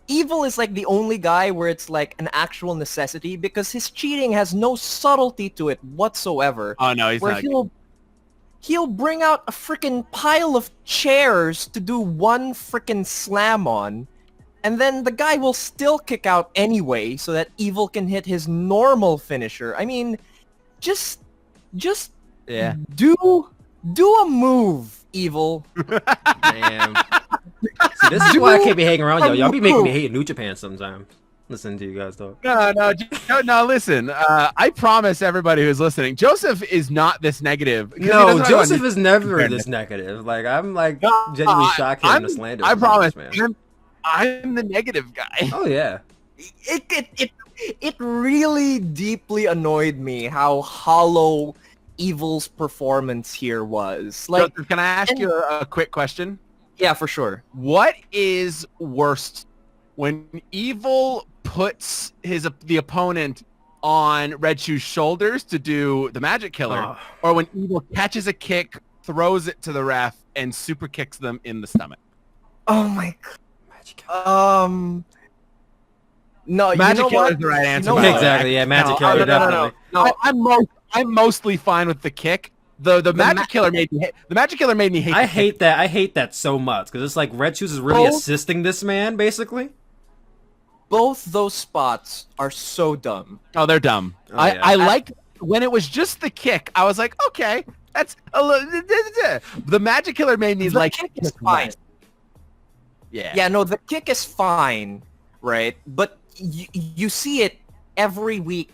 C: Evil is like the only guy where it's like an actual necessity because his cheating has no subtlety to it whatsoever.
B: Oh no, he's
C: where
B: not.
C: He'll bring out a freaking pile of chairs to do one freaking slam on, and then the guy will still kick out anyway so that Evil can hit his normal finisher. I mean, just
B: Yeah.
C: do a move, Evil.
A: Damn. See, this is why I can't be hanging around y'all. Y'all be making me hate New Japan sometimes. listening to you guys though.
B: No. Listen, I promise everybody who's listening, Joseph is not this negative. 'Cause he
A: No,
B: doesn't
A: Joseph
B: know
A: is never
B: fairness.
A: this negative. Like I'm like genuinely shocked him to slander.
B: I
A: him,
B: promise,
A: man.
B: I'm the negative guy.
A: Oh yeah.
C: It really deeply annoyed me how hollow Evil's performance here was. Like,
B: Joseph, can I ask you a quick question?
C: yeah, for sure.
B: What is worst, when Evil puts the opponent on Red Shoe's shoulders to do the Magic Killer, or when Evil catches a kick, throws it to the ref, and super kicks them in the stomach?
C: Oh my god. No,
B: Magic
C: you know
B: Killer
C: what?
B: is the right answer.
C: You know
B: by the
C: what?
B: way.
A: Exactly. Yeah, Magic
C: No,
A: Killer
C: no,
A: definitely.
C: No,
B: I'm mostly fine with the kick. The Magic Killer made me hate. The Magic Killer made me hate.
A: I
B: the
A: hate
B: kick.
A: that. I hate that so much because it's like Red Shoes is really
C: Both-
A: assisting this man, basically.
C: Both those spots are so dumb.
B: Oh, they're dumb.
A: Oh, yeah.
B: I liked when it was just the kick. I was like, okay, that's a little. The Magic Killer made me
C: The
B: like.
C: kick is fine.
B: Yeah.
C: Yeah, no, the kick is fine, right? But you see it every week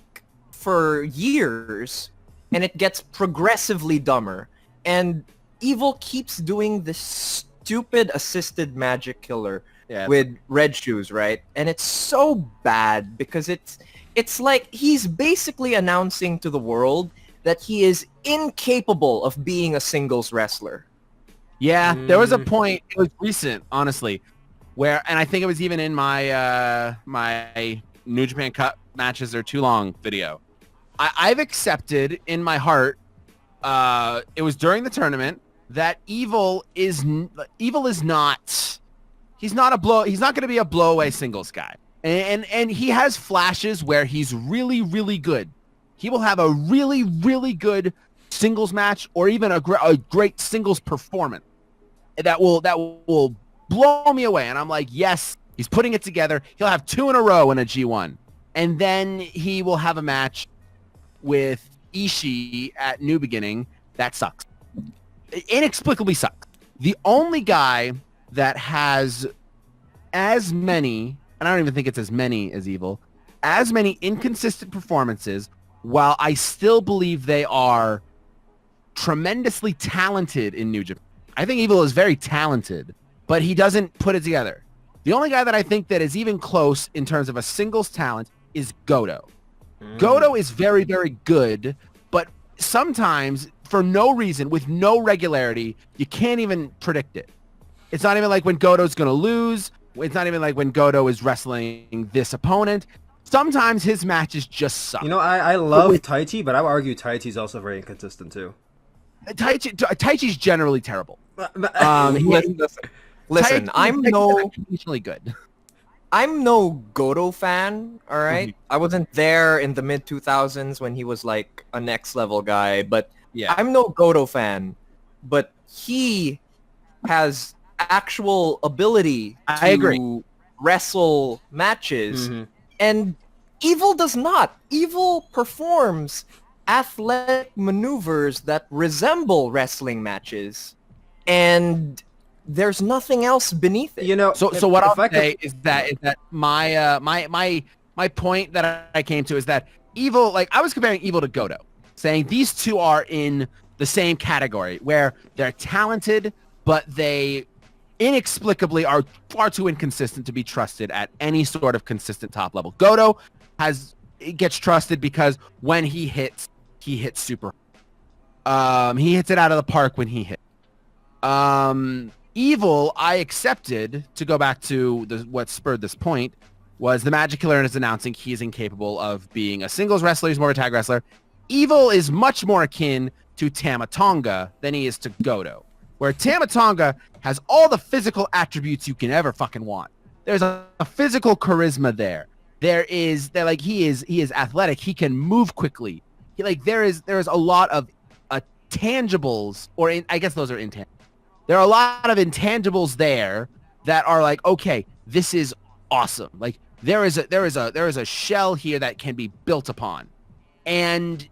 C: for years, and it gets progressively dumber. And Evil keeps doing this stupid assisted Magic Killer
B: Yeah.
C: with Red Shoes, right? And it's so bad because it's like he's basically announcing to the world that he is incapable of being a singles wrestler.
B: Yeah, there was a point, it was recent, honestly, where, and I think it was even in my my New Japan Cup matches are too long video. I've accepted in my heart, it was during the tournament, that Evil is not, he's not going to be a blow away singles guy. And he has flashes where he's really, really good. He will have a really, really good singles match or even a great singles performance that will blow me away. And I'm like, yes, he's putting it together. He'll have 2 in a row in a G1. And then he will have a match with Ishii at New Beginning that sucks. Inexplicably sucks. The only guy that has as many, and I don't even think it's as many as Evil, as many inconsistent performances, while I still believe they are tremendously talented in New Japan. I think Evil is very talented, but he doesn't put it together. The only guy that I think that is even close in terms of a singles talent is Goto. Goto is very, very good, but sometimes, for no reason, with no regularity, you can't even predict it. It's not even like when Goto's going to lose. It's not even like when Goto is wrestling this opponent. Sometimes his matches just suck.
A: You know, I love Taichi, but I would argue Taichi's also very inconsistent too.
B: Taichi's generally terrible.
C: Listen, I'm no
B: occasionally good.
C: I'm no Goto fan, all right? I wasn't there in the mid 2000s when he was like a next level guy, but
B: Yeah.
C: I'm no Goto fan, but he has actual ability to
B: I agree.
C: wrestle matches, and Evil does not. Evil performs athletic maneuvers that resemble wrestling matches, and there's nothing else beneath it.
A: You know,
B: So what I'll say is that my my point that I came to is that Evil, like I was comparing Evil to Goto, saying these two are in the same category where they're talented, but they inexplicably are far too inconsistent to be trusted at any sort of consistent top level. Goto gets trusted because when he hits super. He hits it out of the park when he hits. Evil, I accepted, to go back to what spurred this point, was the Magic Killer is announcing he is incapable of being a singles wrestler. He's more of a tag wrestler. Evil is much more akin to Tama Tonga than he is to Goto, where Tama Tonga has all the physical attributes you can ever fucking want. There's a physical charisma there. He is athletic. He can move quickly. There is a lot of tangibles, I guess those are intangibles. There are a lot of intangibles there that are like, okay, this is awesome. Like there is a shell here that can be built upon. And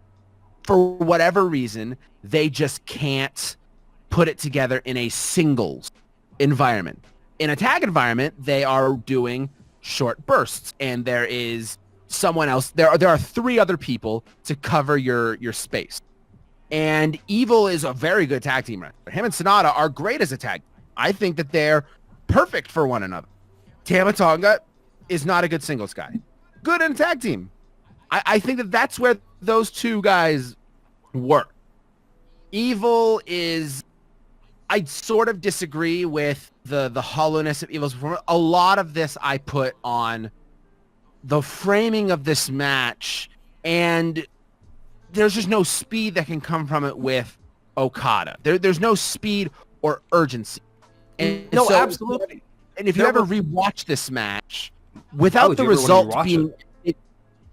B: for whatever reason, they just can't put it together in a singles environment. In a tag environment, they are doing short bursts, and there is someone else. There are 3 other people to cover your space. And Evil is a very good tag team wrestler. Him and Sonata are great as a tag. I think that they're perfect for one another. Tama Tonga is not a good singles guy. Good in a tag team. I think that that's where those 2 guys work. Evil is... I sort of disagree with the hollowness of Evil's performance. A lot of this I put on the framing of this match, and there's just no speed that can come from it with Okada. There's no speed or urgency. And
C: No,
B: so,
C: absolutely.
B: And if you ever rewatch this match, without the result being...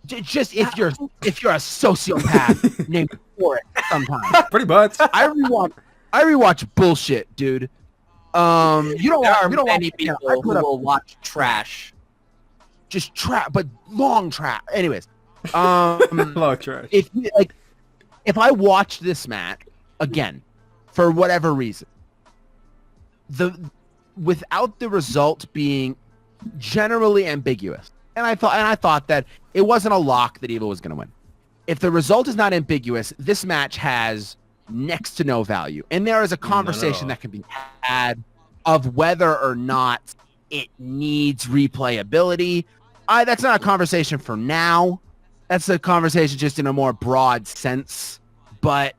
B: Just if you're a sociopath named Forrest sometimes.
A: Pretty much.
B: I rewatch bullshit, dude. You don't
C: There are
B: you don't
C: many
B: watch,
C: people who will watch trash.
B: just trap, but long trap. Anyways,
A: Long trash.
B: if I watch this match again for whatever reason, without the result being generally ambiguous, and I thought that it wasn't a lock that Evil was going to win. If the result is not ambiguous, this match has next to no value, and there is a conversation that can be had of whether or not it needs replayability. That's not a conversation for now. That's a conversation just in a more broad sense. But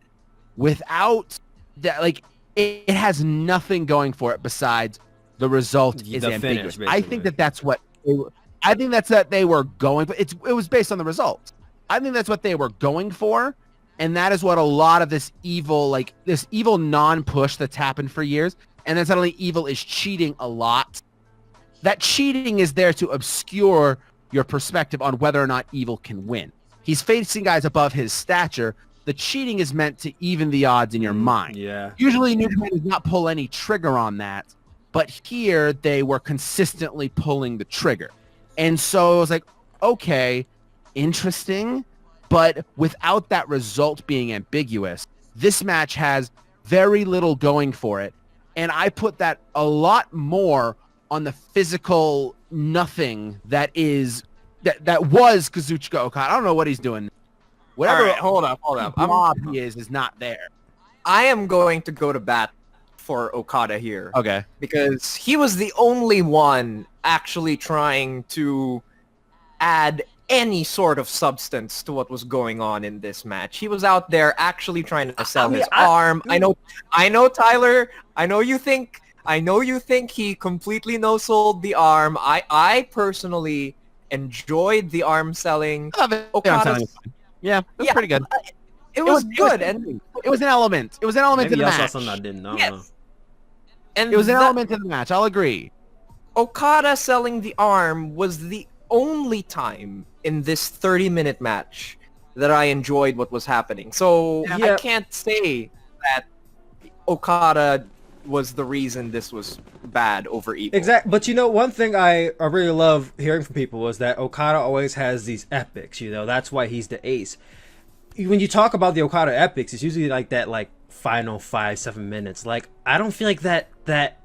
B: without that, like, it has nothing going for it besides the result is ambiguous. I think that's what they were going for. It was based on the result. I think that's what they were going for, and that is what a lot of this evil non-push that's happened for years, and then suddenly Evil is cheating a lot. That cheating is there to obscure your perspective on whether or not Evil can win. He's facing guys above his stature. The cheating is meant to even the odds in your mind.
A: Yeah.
B: Usually New Japan does not pull any trigger on that, but here they were consistently pulling the trigger. And so it was like, okay, interesting, but without that result being ambiguous, this match has very little going for it. And I put that a lot more on the physical nothing that was Kazuchika Okada. I don't know what he's doing. Whatever.
C: All right, hold up.
B: Blob he is not there.
C: I am going to go to bat for Okada here.
B: Okay.
C: Because he was the only one actually trying to add any sort of substance to what was going on in this match. He was out there actually trying to sell his arm. I know, Tyler. I know you think he completely no-sold the arm. I personally enjoyed the arm selling.
B: Yeah, it was pretty good.
C: It was good, and
B: it was an element. It was an element
A: Maybe
B: to the
A: I saw
B: match.
A: something I didn't know.
C: yes. And
B: It was an element to the match. I'll agree.
C: Okada selling the arm was the only time in this 30-minute match that I enjoyed what was happening. So
A: Yeah.
C: I can't say that Okada was the reason this was bad over Evil.
A: Exactly, but one thing I really love hearing from people is that Okada always has these epics. That's why he's the ace. When you talk about the Okada epics, it's usually like that, like final 5-7 minutes. Like I don't feel like that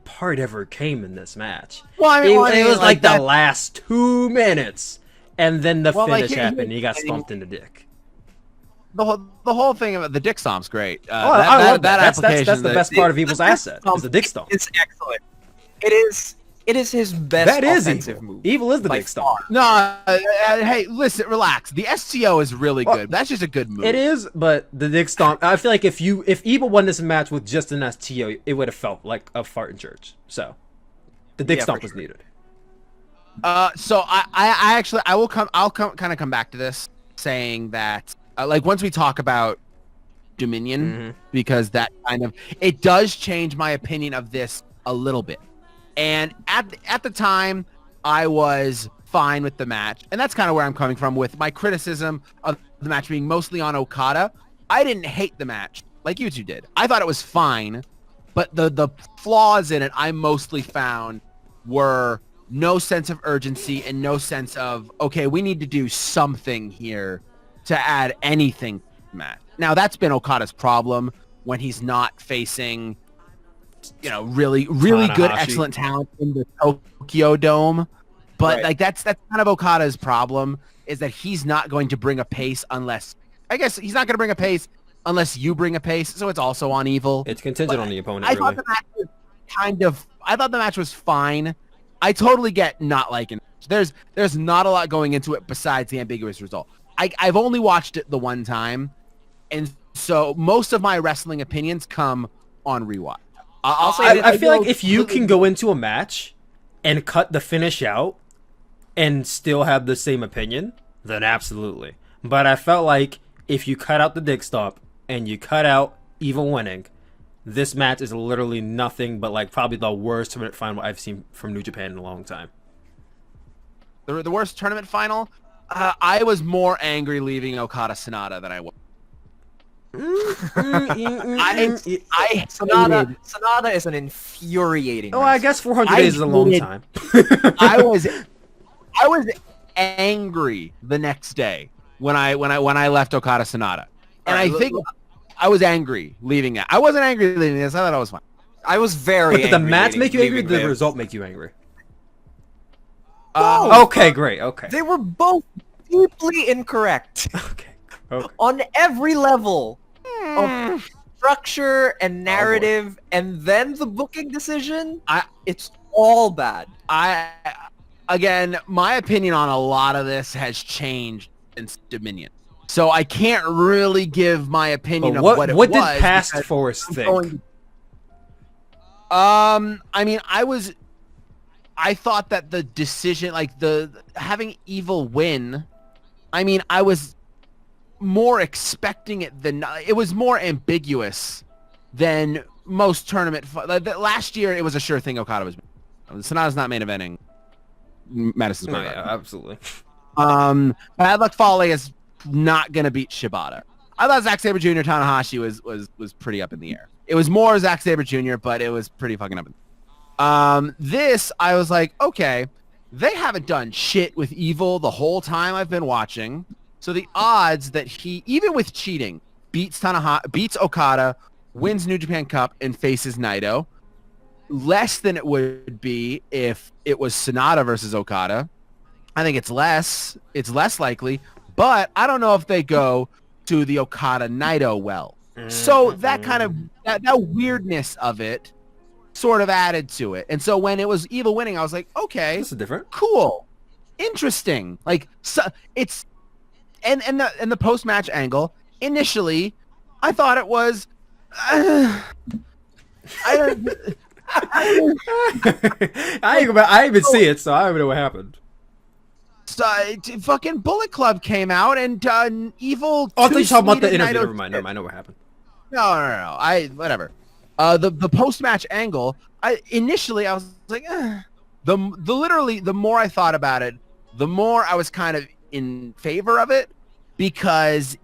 A: part ever came in this match.
B: Well, I mean,
A: it was like the
B: that-
A: last 2 minutes, and then the finish
B: here-
A: happened. And he got stomped in the dick.
B: The whole thing about the dick stomp's great.
A: I love that. That's
B: application.
A: the best part of Evil's asset is the dick stomp.
C: It's excellent. It is his best
A: That is
C: offensive
A: Evil.
C: move.
A: Evil is the
C: by
A: dick stomp.
C: far.
B: No, hey, listen, relax. The STO is really
A: Well,
B: good. That's just a good move.
A: It is, but the dick stomp. I feel like if Evil won this match with just an STO, it would have felt like a fart in church. So, the dick stomp was needed.
B: So I'll kind of come back to this saying that like once we talk about Dominion, because that it does change my opinion of this a little bit. And at the time, I was fine with the match, and that's kind of where I'm coming from with my criticism of the match being mostly on Okada. I didn't hate the match like you two did. I thought it was fine, but the flaws in it I mostly found were no sense of urgency and no sense of, okay, we need to do something here to add anything to the match. Now, that's been Okada's problem when he's not facing, really good,
A: Tanahashi.
B: excellent talent in the Tokyo Dome. But
C: Right.
B: like that's kind of Okada's problem, is that he's not going to bring a pace unless, I guess he's not going to bring a pace unless you bring a pace. So it's also on Evil.
A: It's contingent on the opponent.
B: I
A: really.
B: thought the match was I thought the match was fine. I totally get not liking it. There's not a lot going into it besides the ambiguous result. I've only watched it the one time, and so most of my wrestling opinions come on rewatch. I'll say
A: I feel like if you can go into a match and cut the finish out and still have the same opinion, then absolutely. But I felt like if you cut out the dick stop and you cut out Evil winning, this match is literally nothing but like probably the worst tournament final I've seen from New Japan in a long time.
B: The worst tournament final. I was more angry leaving Okada Sonata than I was.
C: Sonata is an infuriating.
A: Oh, I guess 400 days is a long time.
B: I was angry the next day when I left Okada Sonata, and I think I was angry leaving it. I wasn't angry leaving this. I thought I was fine.
C: I was very.
A: Did the
C: angry
A: match make you angry? Or
C: leaving
A: did the
C: there.
A: result make you angry?
C: Both.
A: Okay, great. Okay.
C: They were both deeply incorrect
A: Okay.
C: on every level of structure and narrative, and then the booking decision. It's all bad.
B: Again, my opinion on a lot of this has changed since Dominion, so I can't really give my opinion
A: But
B: of what it
A: what
B: was.
A: did past
B: because
A: Forrest
B: I'm
A: think?
B: going- I mean, I thought that the decision, like the having Evil win, I mean, I was more expecting it than it was more ambiguous than most tournament. Last year, it was a sure thing. Okada was. Sonata's not main eventing Madison
A: Oh,
B: Square Garden.
A: yeah, absolutely.
B: Bad Luck Fale is not gonna beat Shibata. I thought Zack Sabre Jr. Tanahashi was pretty up in the air. It was more Zack Sabre Jr., but it was pretty fucking up in the air. This, I was like, okay, they haven't done shit with Evil the whole time I've been watching. So the odds that he, even with cheating, beats Okada, wins New Japan Cup, and faces Naito, less than it would be if it was Sonata versus Okada. I think it's less. It's less likely, but I don't know if they go to the Okada Naito well. So that kind of that weirdness of it sort of added to it. And so when it was Evil winning, I was like, okay,
A: This is different.
B: cool, interesting. Like, so it's and the post match angle. Initially, I thought it was. I don't.
A: I didn't even see it, so I don't even know what happened.
B: Fucking Bullet Club came out and Evil.
A: Oh, I thought you were talking about the
B: two-sweeted
A: interview.
B: Naito-
A: Never mind. I know what happened.
B: No. Whatever. The post match angle. Initially I was like, the more I thought about it, the more I was kind of in favor of it, because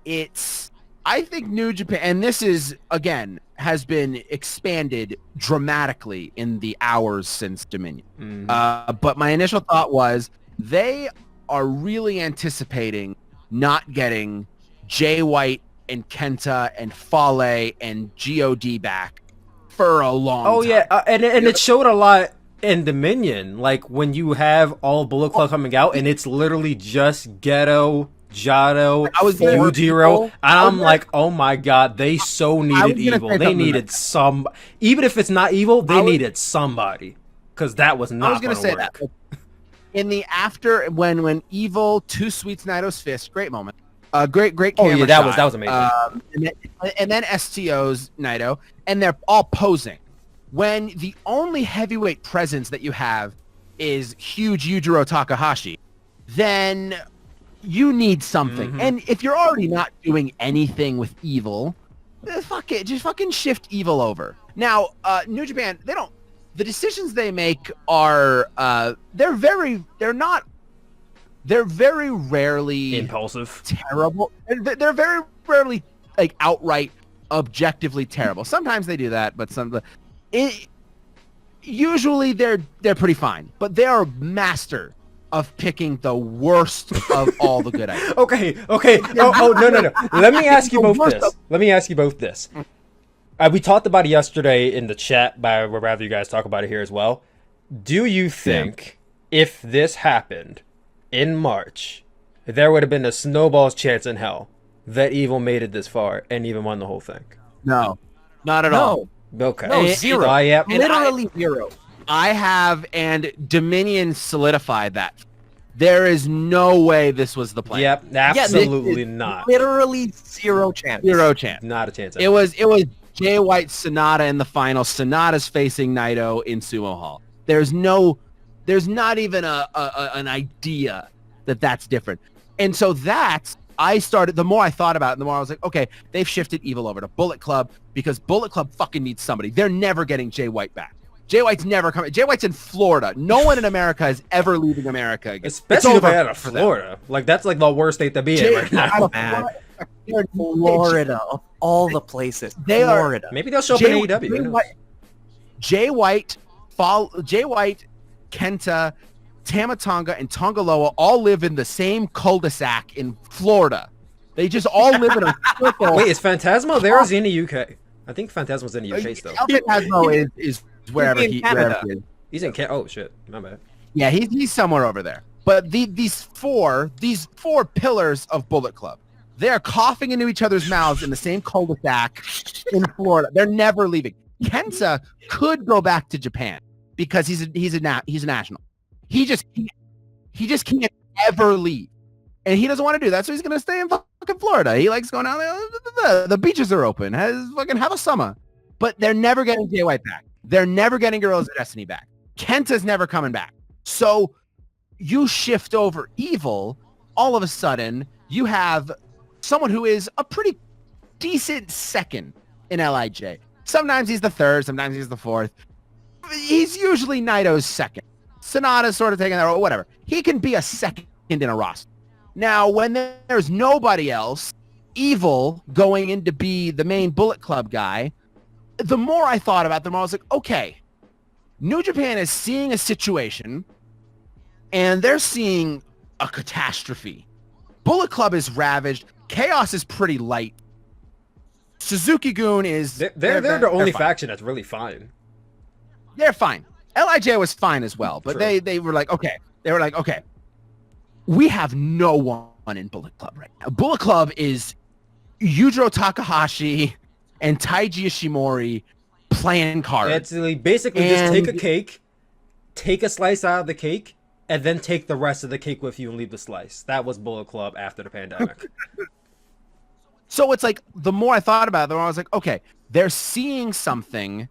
B: I think New Japan, and this is again has been expanded dramatically in the hours since Dominion. But my initial thought was they are really anticipating not getting Jay White and Kenta and Fale and God back for a long time.
A: Oh yeah, and it showed a lot in Dominion. Like when you have all Bullet Club coming out, and it's literally just Ghetto, Jado, Yujiro, and I'm like, oh my god, they so needed Evil. They needed some, even if it's not Evil, they needed somebody, because that was not.
B: I was gonna say
A: work.
B: that in the after when Evil two sweets Naito's fist, great moment. Great
A: Oh
B: camera
A: yeah,
B: shot.
A: that was amazing.
B: And then STO's Naito, and they're all posing. When the only heavyweight presence that you have is huge Yujiro Takahashi, then you need something. And if you're already not doing anything with Evil, fuck it, just fucking shift Evil over. Now, New Japan, the decisions they make are they're very rarely
A: Impulsive.
B: terrible. They're very rarely like outright objectively terrible. Sometimes they do that, but usually they're pretty fine. But they are master of picking the worst of all the good ideas.
A: Okay. Oh no. Let me ask you both this. We talked about it yesterday in the chat, but I would rather you guys talk about it here as well. Do you think if this happened in March, there would have been a snowball's chance in hell that Evil made it this far and even won the whole thing.
B: No, not at all.
A: Okay.
C: No,
B: And-
C: zero.
A: Yep.
C: Literally zero.
B: I have, and Dominion solidified that. There is no way this was the plan.
A: Yep. Absolutely not.
C: Literally zero chance.
B: Zero chance.
A: Not a chance.
B: It was Jay White Sonata in the final. Sonata's facing Naito in Sumo Hall. There's not even an idea that that's different. And so the more I thought about it, the more I was like, okay, they've shifted Evil over to Bullet Club because Bullet Club fucking needs somebody. They're never getting Jay White back. Jay White's never coming. Jay White's in Florida. No one in America is ever leaving America again.
A: Especially if
B: It's
A: they're out
B: over
A: of
B: for them.
A: Florida. Like, that's like the worst state to be in right now.
C: Man. Florida, of all the places.
B: They are-
C: Florida.
A: Maybe they'll show up in AEW. Who knows?
B: Jay White, Kenta, Tamatonga, and Tongaloa all live in the same cul-de-sac in Florida. They just all live in a circle.
A: Wait, is Phantasmo there or is he in the UK? I think Phantasmo's in the UK still.
B: El Phantasmo is wherever
C: in
B: he
C: Canada.
B: wherever he is.
A: He's in Canada. Oh, shit. My bad.
B: Yeah, he's somewhere over there. But these four pillars of Bullet Club, they are coughing into each other's mouths in the same cul-de-sac in Florida. They're never leaving. Kenta could go back to Japan because he's a national. He just can't ever leave, and he doesn't want to do that. So he's gonna stay in fucking Florida. He likes going out there. The beaches are open. Have a summer. But they're never getting Jay White back. They're never getting Girls of Destiny back. Kenta's never coming back. So you shift over Evil, all of a sudden you have someone who is a pretty decent second in LIJ. Sometimes he's the third, sometimes he's the fourth. He's usually Naito's second. Sonata's sort of taking that role, whatever. He can be a second in a roster. Now, when there's nobody else, Evil going in to be the main Bullet Club guy, the more I thought about it, the more I was like, okay, New Japan is seeing a situation and they're seeing a catastrophe. Bullet Club is ravaged. Chaos is pretty light. Suzuki-gun is...
A: They're the only
B: fine.
A: faction that's really fine.
B: They're fine. LIJ was fine as well, but
A: True.
B: they were like, okay. They were like, okay, we have no one in Bullet Club right now. Bullet Club is Yujiro Takahashi and Taiji Ishimori playing cards.
A: It's like basically just
B: And-
A: take a cake, take a slice out of the cake, and then take the rest of the cake with you and leave the slice. That was Bullet Club after the pandemic.
B: So it's like, the more I thought about it, the more I was like, okay, they're seeing something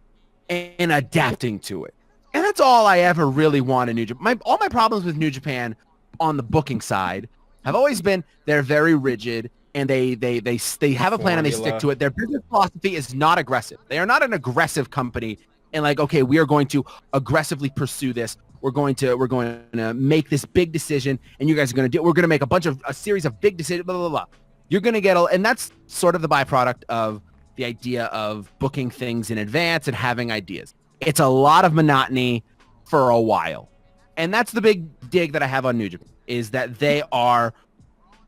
B: and adapting to it. And that's all I ever really want in New Japan. All my problems with New Japan on the booking side have always been they're very rigid and they have a plan and they stick to it. Their business philosophy is not aggressive. They are not an aggressive company and like, okay, we are going to aggressively pursue this. We're going to make this big decision and you guys are going to do, we're going to make a series of big decisions, blah, blah, blah. You're going to get, and that's sort of the byproduct of the idea of booking things in advance and having ideas. It's a lot of monotony for a while. And that's the big dig that I have on New Japan, is that they are,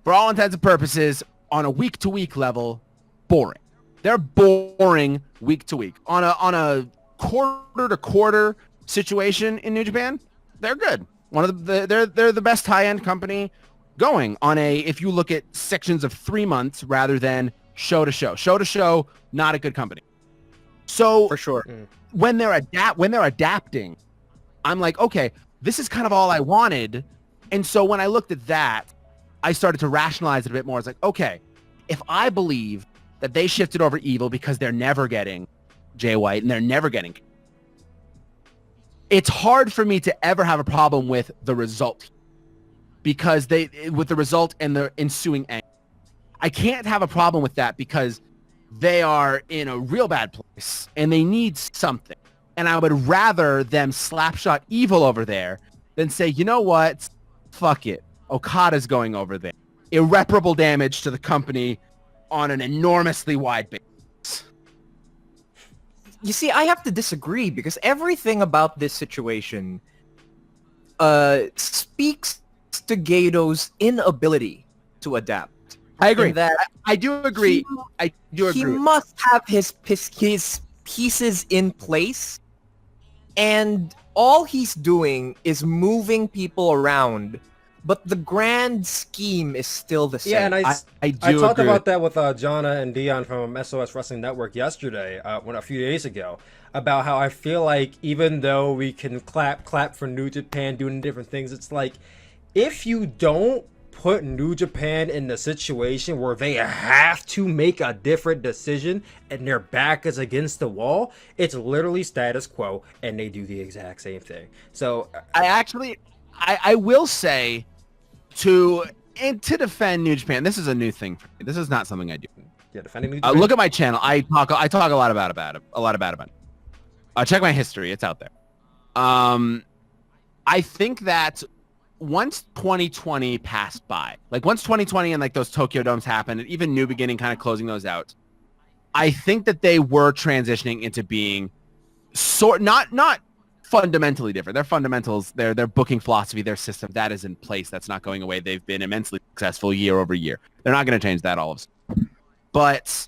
B: for all intents and purposes, on a week-to-week level, boring. They're boring week to week. On a quarter-to-quarter situation in New Japan, they're good. They're the best high-end company going on if you look at sections of 3 months rather than show to show. Show to show, not a good company. So
C: For sure.
B: when they're adapting, I'm like, okay, this is kind of all I wanted. And so when I looked at that, I started to rationalize it a bit more. It's like, okay, if I believe that they shifted over Evil because they're never getting Jay White and they're never getting, it's hard for me to ever have a problem with the result, because with the result and the ensuing anger. I can't have a problem with that because they are in a real bad place and they need something. And I would rather them slapshot Evil over there than say, you know what? Fuck it. Okada's going over there. Irreparable damage to the company on an enormously wide base.
C: You see, I have to disagree because everything about this situation speaks to Gato's inability to adapt.
B: I agree.
C: In that
B: I do agree.
C: he must have his pieces in place, and all he's doing is moving people around, but the grand scheme is still the same.
A: Yeah, and
B: I
A: talked
B: agree
A: about that with Jonna and Dion from SOS Wrestling Network yesterday, a few days ago, about how I feel like even though we can clap for New Japan doing different things, it's like if you don't put New Japan in the situation where they have to make a different decision and their back is against the wall, it's literally status quo and they do the exact same thing. So
B: I will say to defend New Japan, this is a new thing for me. This is not something I do.
A: yeah, defending New Japan.
B: Look at my channel. I talk a lot about it. Check my history. It's out there. I think that once 2020 passed by, like once 2020 and like those Tokyo Domes happened, and even New Beginning kind of closing those out, I think that they were transitioning into being not fundamentally different. Their fundamentals, their booking philosophy, their system, that is in place. That's not going away. They've been immensely successful year over year. They're not going to change that all of a sudden. But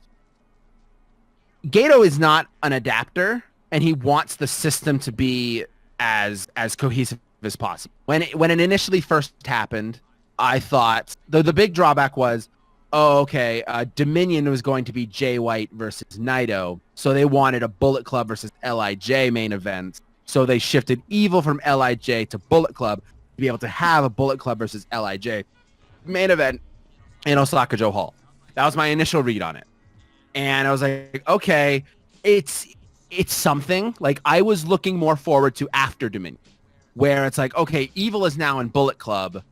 B: Gato is not an adapter, and he wants the system to be as cohesive as possible. When it initially first happened, I thought the big drawback was, Dominion was going to be Jay White versus Naito, so they wanted a Bullet Club versus LIJ main event. So they shifted Evil from LIJ to Bullet Club to be able to have a Bullet Club versus LIJ main event in Osaka Joe Hall. That was my initial read on it. And I was like, okay, it's something. Like, I was looking more forward to after Dominion, where it's like, okay, Evil is now in Bullet Club,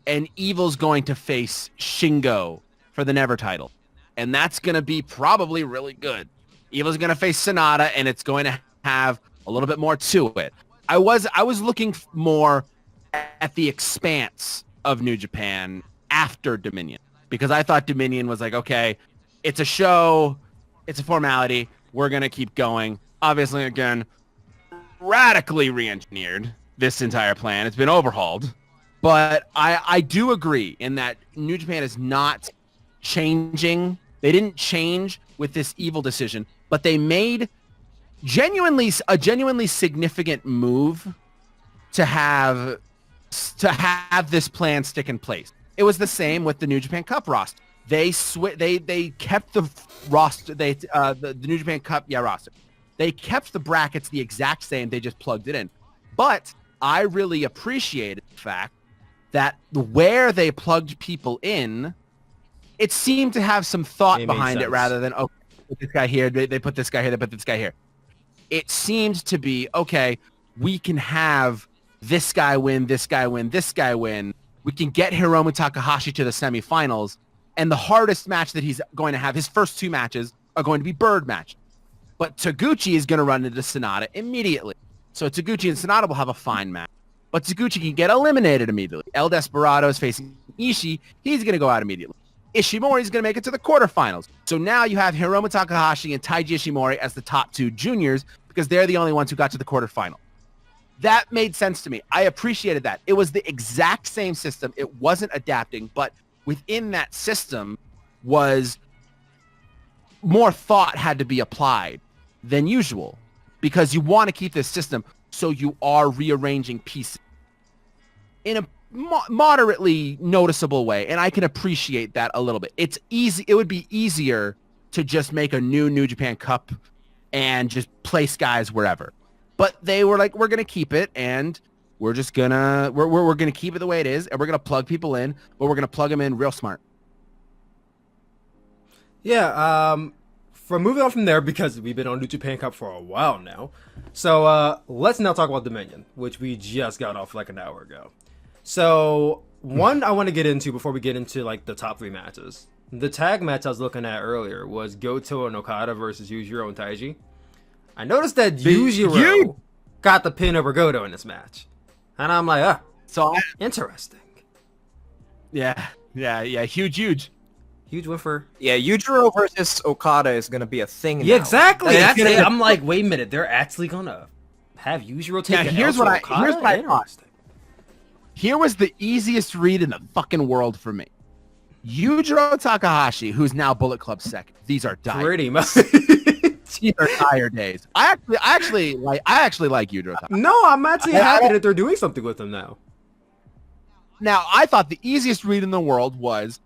B: and Evil's going to face Shingo for the Never title. And that's going to be probably really good. Evil's going to face Sonata, and it's going to have a little bit more to it. I was looking more at the expanse of New Japan after Dominion, because I thought Dominion was like, okay, it's a show, it's a formality, we're going to keep going. Obviously, again, radically re-engineered this entire plan. It's been overhauled. But I do agree in that New Japan is not changing. They didn't change with this Evil decision, but they made a genuinely significant move to have this plan stick in place. It was the same with the New Japan Cup roster. They kept the roster. The New Japan Cup roster. They kept the brackets the exact same. They just plugged it in. But I really appreciated the fact that where they plugged people in, it seemed to have some thought behind it rather than, okay, put this guy here, they put this guy here, they put this guy here. It seemed to be, okay, we can have this guy win, this guy win, this guy win. We can get Hiromu Takahashi to the semifinals, and the hardest match that he's going to have, his first two matches, are going to be bird matches. But Taguchi is going to run into Sonata immediately. So Taguchi and Sonata will have a fine match. But Taguchi can get eliminated immediately. El Desperado is facing Ishii. He's going to go out immediately. Ishimori is going to make it to the quarterfinals. So now you have Hiromu Takahashi and Taiji Ishimori as the top two juniors because they're the only ones who got to the quarterfinal. That made sense to me. I appreciated that. It was the exact same system. It wasn't adapting, but within that system was more thought had to be applied than usual because you want to keep this system, so you are rearranging pieces in a moderately noticeable way, and I can appreciate that a little bit. It's easy. It would be easier to just make a New Japan Cup and just place guys wherever. But they were like, we're going to keep it, and we're just going to we're going to keep it the way it is, and we're going to plug people in, but we're going to plug them in real smart.
A: Yeah, for moving on from there, because we've been on New Japan Cup for a while now. So let's now talk about Dominion, which we just got off like an hour ago. So one I want to get into before we get into like the top three matches. The tag match I was looking at earlier was Goto and Okada versus Yujiro and Taiji. I noticed that Yujiro got the pin over Goto in this match. And I'm like, interesting.
B: Yeah, huge.
A: Huge win for...
C: Yeah, Yujiro versus Okada is going to be a thing now.
A: Yeah, exactly. That's it. I'm like, wait a minute. They're actually going to have Yujiro take an L to Okada?
B: Here's what I thought. Here was the easiest read in the fucking world for me. Yujiro Takahashi, who's now Bullet Club second. These are dying.
A: Pretty much.
B: seen her dire days. I actually like Yujiro Takahashi.
A: No, I'm actually happy that they're doing something with him now.
B: Now, I thought the easiest read in the world was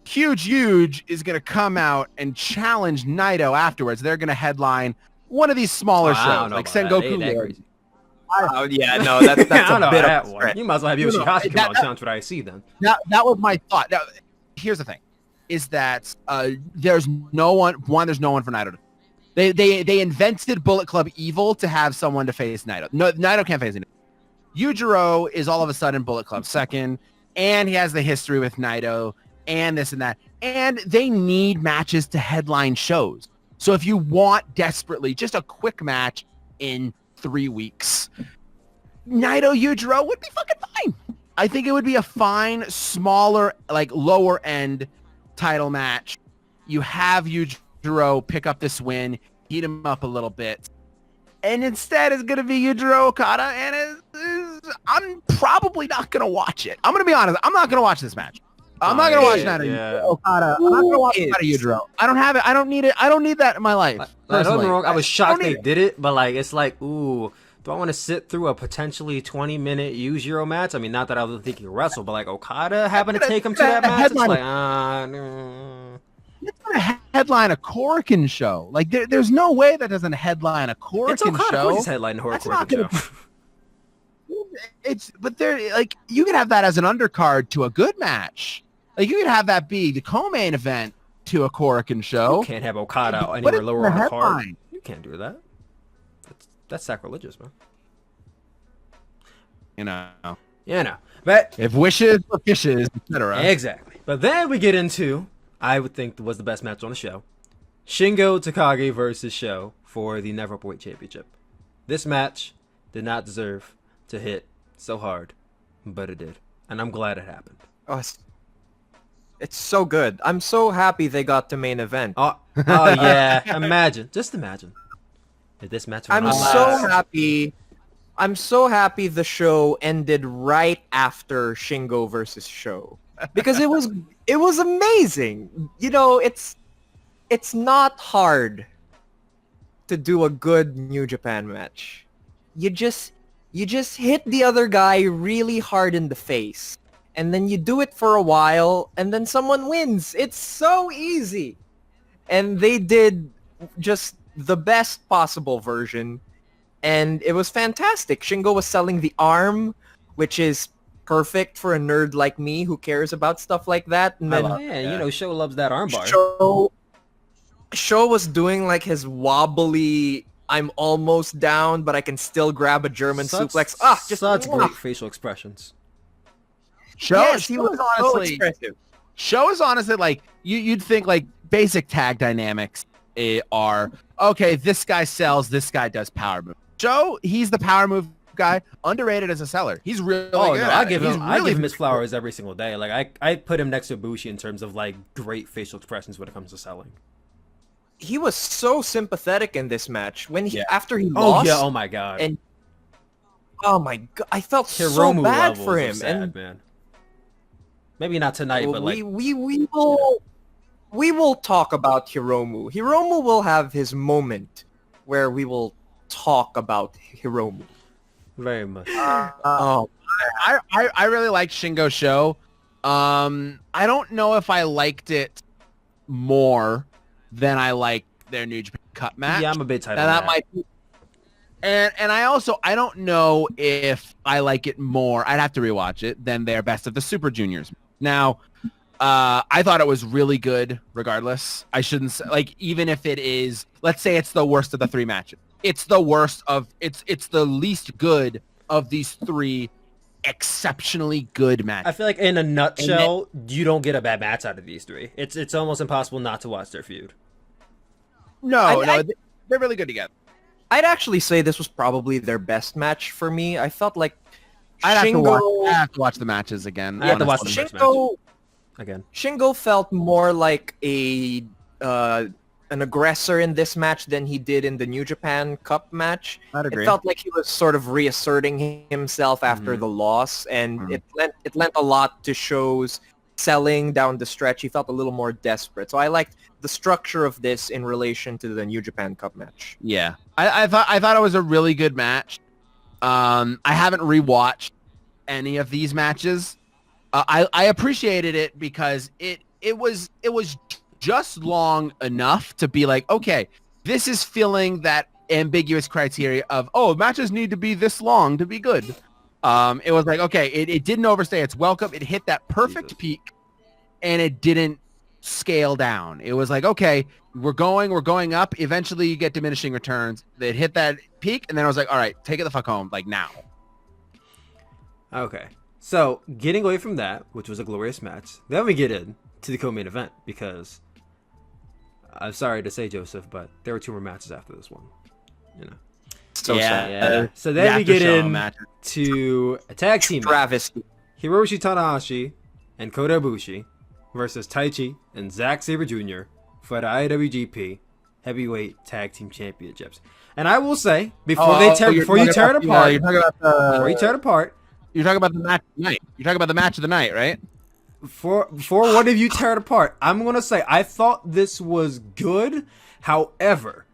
B: Huge is going to come out and challenge Naito afterwards. They're going to headline one of these smaller shows, like Sengoku Lord.
C: Oh yeah, no, that's a bit of a
A: one.
C: stretch.
A: You might as well have Yoshihashi come out and challenge what I see then.
B: That was my thought. Now, here's the thing, is that there's no one for Naito. They invented Bullet Club Evil to have someone to face Naito. No, Naito can't face Naito. Yujiro is all of a sudden Bullet Club second, and he has the history with Naito, and this and that. And they need matches to headline shows. So if you want desperately just a quick match in 3 weeks, Naito Yujiro would be fucking fine. I think it would be a fine, smaller, like lower end title match. You have Yujiro pick up this win, heat him up a little bit. And instead it's going to be Yujiro Okada, and I'm probably not going to watch it. I'm going to be honest. I'm not going to watch this match. I'm not going to watch Naito Okada. I'm not going to watch Okada Yujiro. I don't have it. I don't need it. I don't need that in my life.
A: Don't get me wrong. I was shocked they did it, but like, it's like, ooh, do I want to sit through a potentially 20-minute Yujiro match? I mean, not that I don't think he can wrestle, but like Okada having to take him to that match, it's like, no.
B: It's going to headline a Korakuen show. Like, there's no way that doesn't headline a Korakuen
A: It's Okada.
B: show.
A: He's headlining a Korakuen show.
B: But they're like, you could have that as an undercard to a good match. Like, you could have that be the co-main event to a Korakuen show.
A: You can't have Okada anywhere lower on the card. You can't do that. That's sacrilegious, man.
B: You know.
A: But
B: if wishes were fishes, etc.
A: Exactly. But then we get into, I would think was the best match on the show, Shingo Takagi versus Sho for the Never Openweight Championship. This match did not deserve to hit so hard, but it did, and I'm glad it happened.
C: Oh, it's so good. I'm so happy they got to main event.
A: Oh yeah. Just imagine. If this match
C: I'm so happy the show ended right after Shingo versus Sho, because it was amazing. You know, it's not hard to do a good New Japan match. You just hit the other guy really hard in the face, and then you do it for a while, and then someone wins. It's so easy. And they did just the best possible version, and it was fantastic. Shingo was selling the arm, which is perfect for a nerd like me who cares about stuff like that. And then,
A: Sho loves that armbar.
C: Sho was doing like his wobbly, I'm almost down, but I can still grab a German suplex.
A: Such great facial expressions.
B: Sho is honestly like, you'd think like basic tag dynamics are, okay, this guy sells, this guy does power move. Sho, he's the power move guy, underrated as a seller. He's really good.
A: I give him his flowers every single day. Like I put him next to Ibushi in terms of like great facial expressions when it comes to selling.
C: He was so sympathetic in this match after he lost.
A: Oh my god.
C: And oh my god, I felt so bad for him.
A: Sad, man. Maybe not tonight, but like
C: we will talk about Hiromu. Hiromu will have his moment where we will talk about Hiromu.
A: Very much.
B: I really liked Shingo Sho. I don't know if I liked it more than I liked their New Japan Cup match.
A: Yeah, I'm a bit tight on
B: that. Might be. And I don't know if I like it more. I'd have to rewatch it than their Best of the Super Juniors. Now, I thought it was really good regardless. I shouldn't say, like, even if it is, let's say it's the worst of the three matches. It's the worst of, it's the least good of these three exceptionally good matches.
A: I feel like in a nutshell, you don't get a bad match out of these three. It's almost impossible not to watch their feud.
B: No, they're really good together.
C: I'd actually say this was probably their best match for me. I felt like
B: I have to watch the matches again.
A: I have to watch the
C: Shingo
A: again.
C: Shingo felt more like an aggressor in this match than he did in the New Japan Cup match.
B: I'd agree.
C: It felt like he was sort of reasserting himself after the loss, and it lent a lot to Sho's selling down the stretch. He felt a little more desperate. So I liked the structure of this in relation to the New Japan Cup match.
B: Yeah, I thought it was a really good match. I haven't rewatched any of these matches. I appreciated it because it was just long enough to be like, okay, this is filling that ambiguous criteria of, oh, matches need to be this long to be good. It was like, okay, it didn't overstay its welcome. It hit that perfect peak, and it didn't scale down. It was like, okay, we're going up. Eventually, you get diminishing returns. It hit that peak, and then I was like, all right, take it the fuck home, like now.
A: Okay, so getting away from that, which was a glorious match, then we get in to the co-main event, because I'm sorry to say, Joseph, but there were 2 more matches after this one. You know.
C: So sad.
A: Yeah. So then we get in to a tag team match.
C: Travesty.
A: Hiroshi Tanahashi and Kota Ibushi versus Taichi and Zack Sabre Jr. for the IWGP Heavyweight Tag Team Championships. And I will say, before you tear it apart,
B: you're talking about the match of the night. You're talking about the match of the night, right?
A: Before one of you tear it apart, I'm gonna say I thought this was good. However,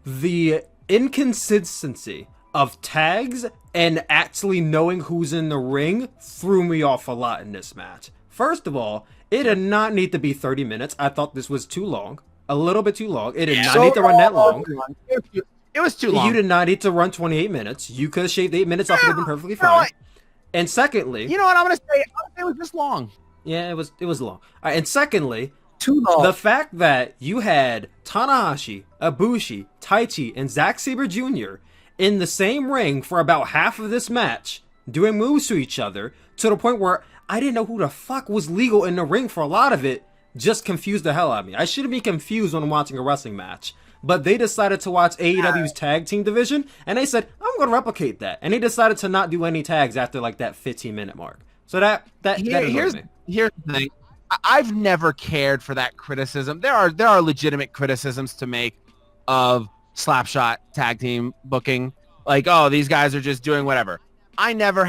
A: the inconsistency of tags and actually knowing who's in the ring threw me off a lot in this match. First of all, it did not need to be 30 minutes. I thought this was too long. A little bit too long. It did not need to run that long.
B: It was too long.
A: You did not need to run 28 minutes. You could have shaved 8 minutes off. It would have been perfectly fine. And secondly...
B: You know what I'm going to say? It was this long.
A: Yeah, it was long. All right, and secondly...
C: Too long.
A: The fact that you had Tanahashi, Ibushi, Taichi, and Zack Sabre Jr. in the same ring for about half of this match, doing moves to each other, to the point where I didn't know who the fuck was legal in the ring for a lot of it, just confused the hell out of me. I shouldn't be confused when I'm watching a wrestling match. But they decided to watch AEW's tag team division, and they said, I'm going to replicate that. And they decided to not do any tags after like that 15-minute mark. So that
B: here's the thing. I've never cared for that criticism. There are legitimate criticisms to make of slapshot tag team booking. Like, oh, these guys are just doing whatever. I never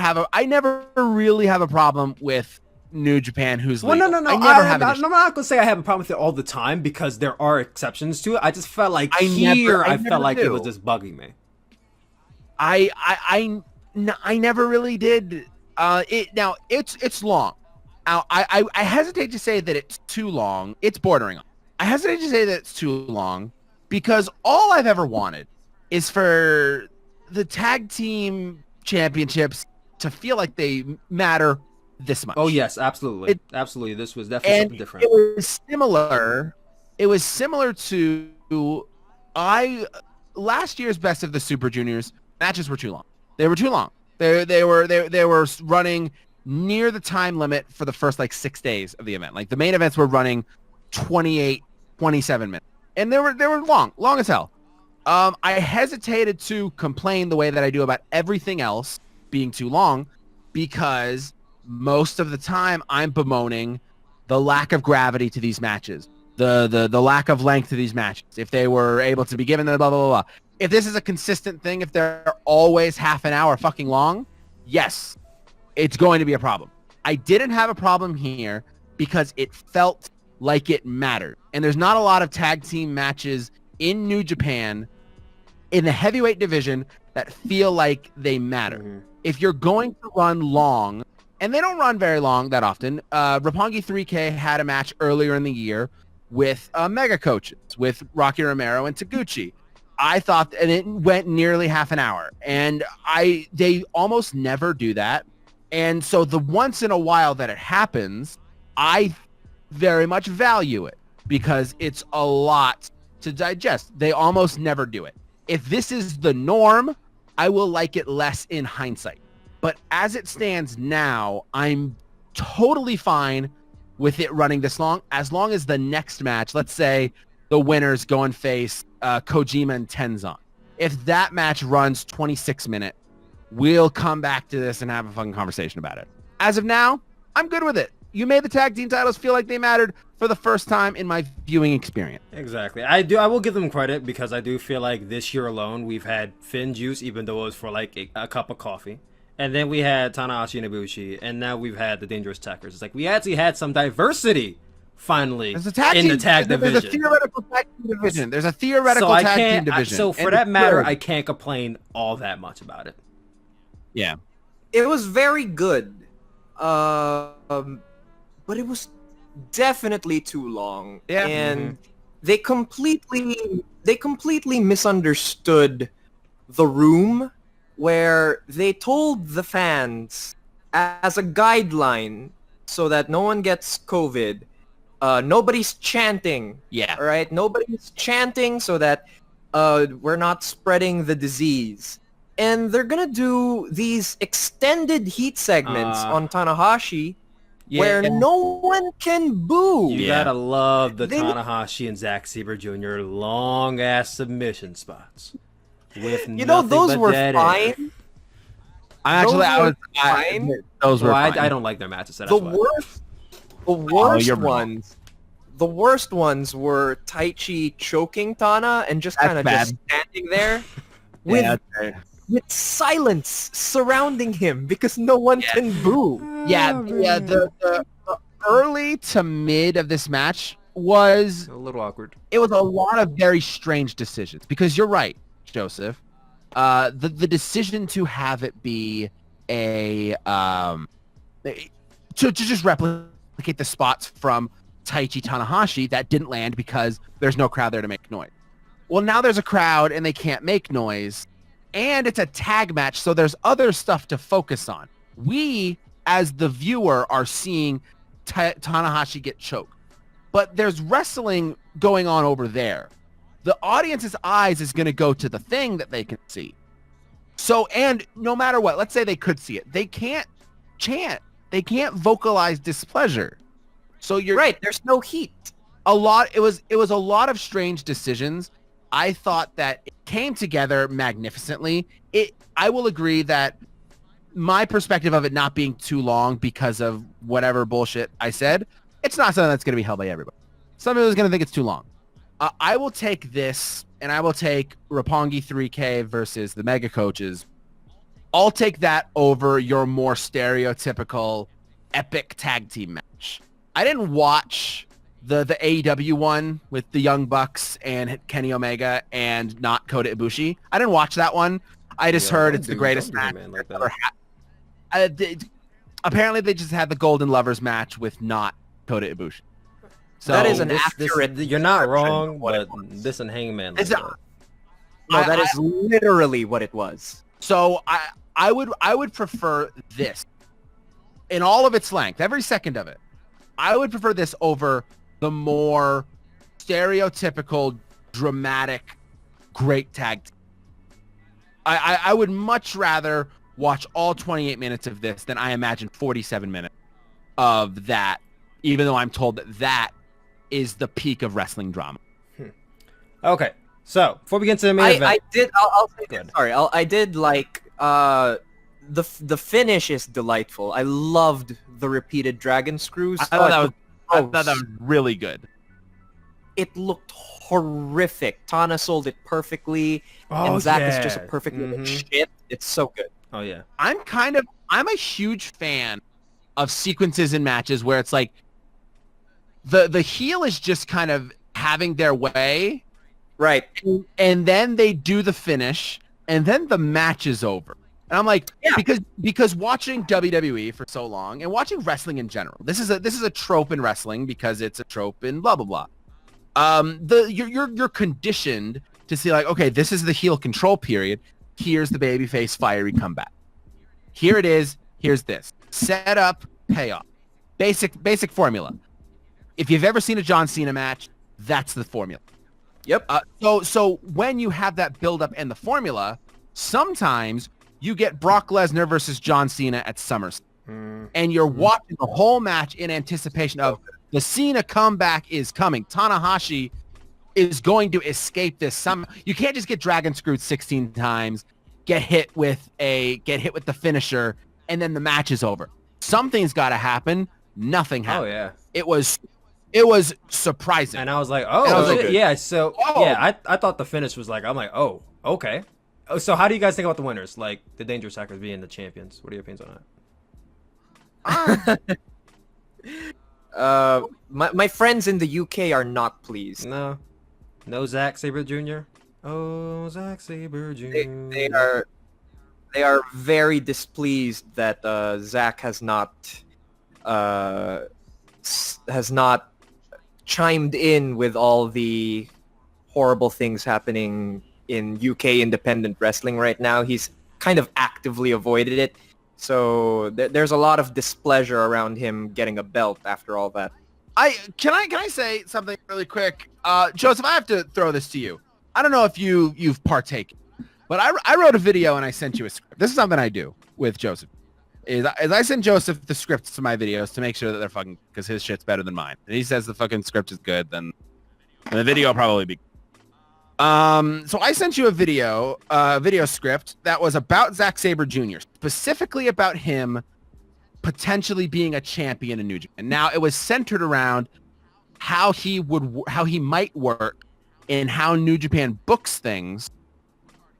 B: really have a problem with New Japan who's legal.
A: No. I'm not going to say I have a problem with it all the time, because there are exceptions to it. I just felt like I felt like it was just bugging me.
B: I never really did. It's long. Now, I hesitate to say that it's too long. It's bordering on. I hesitate to say that it's too long because all I've ever wanted is for the tag team championships to feel like they matter this much.
A: Oh, yes, absolutely. Absolutely. This was definitely something different.
B: It was similar to last year's Best of the Super Juniors matches were too long. They were too long. They were running near the time limit for the first like 6 days of the event. Like the main events were running 28, 27 minutes. And they were long as hell. I hesitated to complain the way that I do about everything else being too long, because most of the time I'm bemoaning the lack of gravity to these matches, the lack of length to these matches. If they were able to be given the blah, blah, blah, blah. If this is a consistent thing, if they're always half an hour fucking long, yes, it's going to be a problem. I didn't have a problem here because it felt like it mattered. And there's not a lot of tag team matches in New Japan in the heavyweight division that feel like they matter. Mm-hmm. If you're going to run long, and they don't run very long that often, Roppongi 3K had a match earlier in the year with mega coaches, with Rocky Romero and Taguchi. I thought, and it went nearly half an hour. And they almost never do that. And so the once in a while that it happens, I very much value it because it's a lot to digest. They almost never do it. If this is the norm, I will like it less in hindsight. But as it stands now, I'm totally fine with it running this long, as long as the next match, let's say the winners go and face Kojima and Tenzan. If that match runs 26 minutes, we'll come back to this and have a fucking conversation about it. As of now, I'm good with it. You made the tag team titles feel like they mattered for the first time in my viewing experience.
A: Exactly. I will give them credit because I do feel like this year alone we've had Finn juice, even though it was for like a cup of coffee. and then we had Tanahashi and Ibushi, and now we've had the Dangerous Tekkers. It's like we actually had some diversity finally in the tag division.
B: There's a theoretical tag team division. There's a theoretical tag team division.
A: So for that matter, I can't complain all that much about it.
B: Yeah.
C: It was very good. But it was definitely too long.
B: Yeah.
C: And they completely misunderstood the room, where they told the fans as a guideline so that no one gets COVID. Nobody's chanting.
B: Yeah.
C: All right. Nobody's chanting so that we're not spreading the disease. And they're gonna do these extended heat segments on Tanahashi, where no one can boo.
A: You gotta love the Tanahashi and Zack Sabre Jr. long ass submission spots. With
C: those were fine.
B: Those were fine.
A: I don't like their matches.
C: The worst ones were Taichi choking Tana and just kind of just standing there with silence surrounding him because no one can boo.
B: The early to mid of this match was
A: a little awkward.
B: It was a lot of very strange decisions because you're right, Joseph. The decision to have it be a to just replicate the spots from Taichi Tanahashi that didn't land because there's no crowd there to make noise. Well, now there's a crowd and they can't make noise, and it's a tag match, so there's other stuff to focus on. We, as the viewer, are seeing Tanahashi get choked, but there's wrestling going on over there. The audience's eyes is going to go to the thing that they can see. So, and no matter what, let's say they could see it, they can't chant. They can't vocalize displeasure. So you're
C: right. There's no heat.
B: It was a lot of strange decisions. I thought that it came together magnificently. I will agree that my perspective of it not being too long because of whatever bullshit I said, it's not something that's going to be held by everybody. Some people are going to think it's too long. I will take this, and I will take Roppongi 3K versus the Mega Coaches. I'll take that over your more stereotypical epic tag team match. I didn't watch the AEW one with the Young Bucks and Kenny Omega and not Kota Ibushi. I didn't watch that one. I just heard it's the greatest match ever had. Apparently, they just had the Golden Lovers match with not Kota Ibushi. So
C: that is an accurate.
A: You're not wrong, but this and Hangman.
C: That is literally what it was.
B: So I would prefer this in all of its length, every second of it. I would prefer this over the more stereotypical, dramatic, great tag team. I would much rather watch all 28 minutes of this than I imagine 47 minutes of that, even though I'm told that is the peak of wrestling drama.
A: Okay, so before we get into the main event,
C: I'll say this. Sorry, I did like the finish is delightful. I loved the repeated dragon screws.
B: I thought that was really good.
C: It looked horrific. Tana sold it perfectly, and Zack is just a perfect little shit. It's so good.
A: Oh yeah.
B: I'm a huge fan of sequences in matches where it's like the heel is just kind of having their way,
C: right?
B: And then they do the finish, and then the match is over. And I'm like, because watching WWE for so long and watching wrestling in general, this is a trope in wrestling because it's a trope in blah blah blah. You're conditioned to see like, okay, this is the heel control period. Here's the babyface fiery comeback. Here it is. Here's this set up, payoff, basic formula. If you've ever seen a John Cena match, that's the formula.
C: Yep.
B: So when you have that build up and the formula, sometimes you get Brock Lesnar versus John Cena at SummerSlam, and you're watching the whole match in anticipation of the Cena comeback is coming. Tanahashi is going to escape this. You can't just get dragon screwed 16 times, get hit with the finisher, and then the match is over. Something's got to happen. Nothing happened.
A: Oh yeah.
B: It was surprising.
A: And I was like,
B: yeah.
A: So yeah, I thought the finish was like, I'm like, oh, okay. Oh, so how do you guys think about the winners? Like the Dangerous Hackers being the champions. What are your opinions on that?
C: My friends in the UK are not pleased.
A: No Zack Sabre Jr. Oh, Zack Sabre Jr.
C: They are very displeased that Zack has not chimed in with all the horrible things happening in UK independent wrestling right now. He's kind of actively avoided it. So there's a lot of displeasure around him getting a belt after all that.
B: Can I say something really quick? Joseph, I have to throw this to you. I don't know if you've partaken, but I wrote a video and I sent you a script. This is something I do with Joseph. Is I send Joseph the scripts to my videos to make sure that they're fucking, because his shit's better than mine. And he says the fucking script is good, then the video will probably be. So I sent you a video script that was about Zack Sabre Jr., specifically about him potentially being a champion in New Japan. Now it was centered around how he might work and how New Japan books things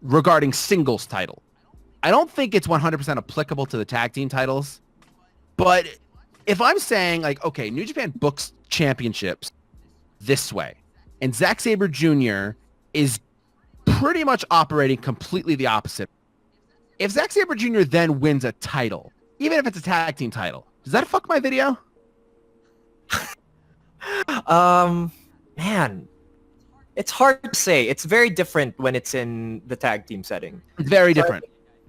B: regarding singles title. I don't think it's 100% applicable to the tag team titles, but if I'm saying like, okay, New Japan books championships this way, and Zack Sabre Jr. is pretty much operating completely the opposite. If Zack Sabre Jr. then wins a title, even if it's a tag team title, does that fuck my video?
C: Man, it's hard to say. It's very different when it's in the tag team setting.
B: Very different.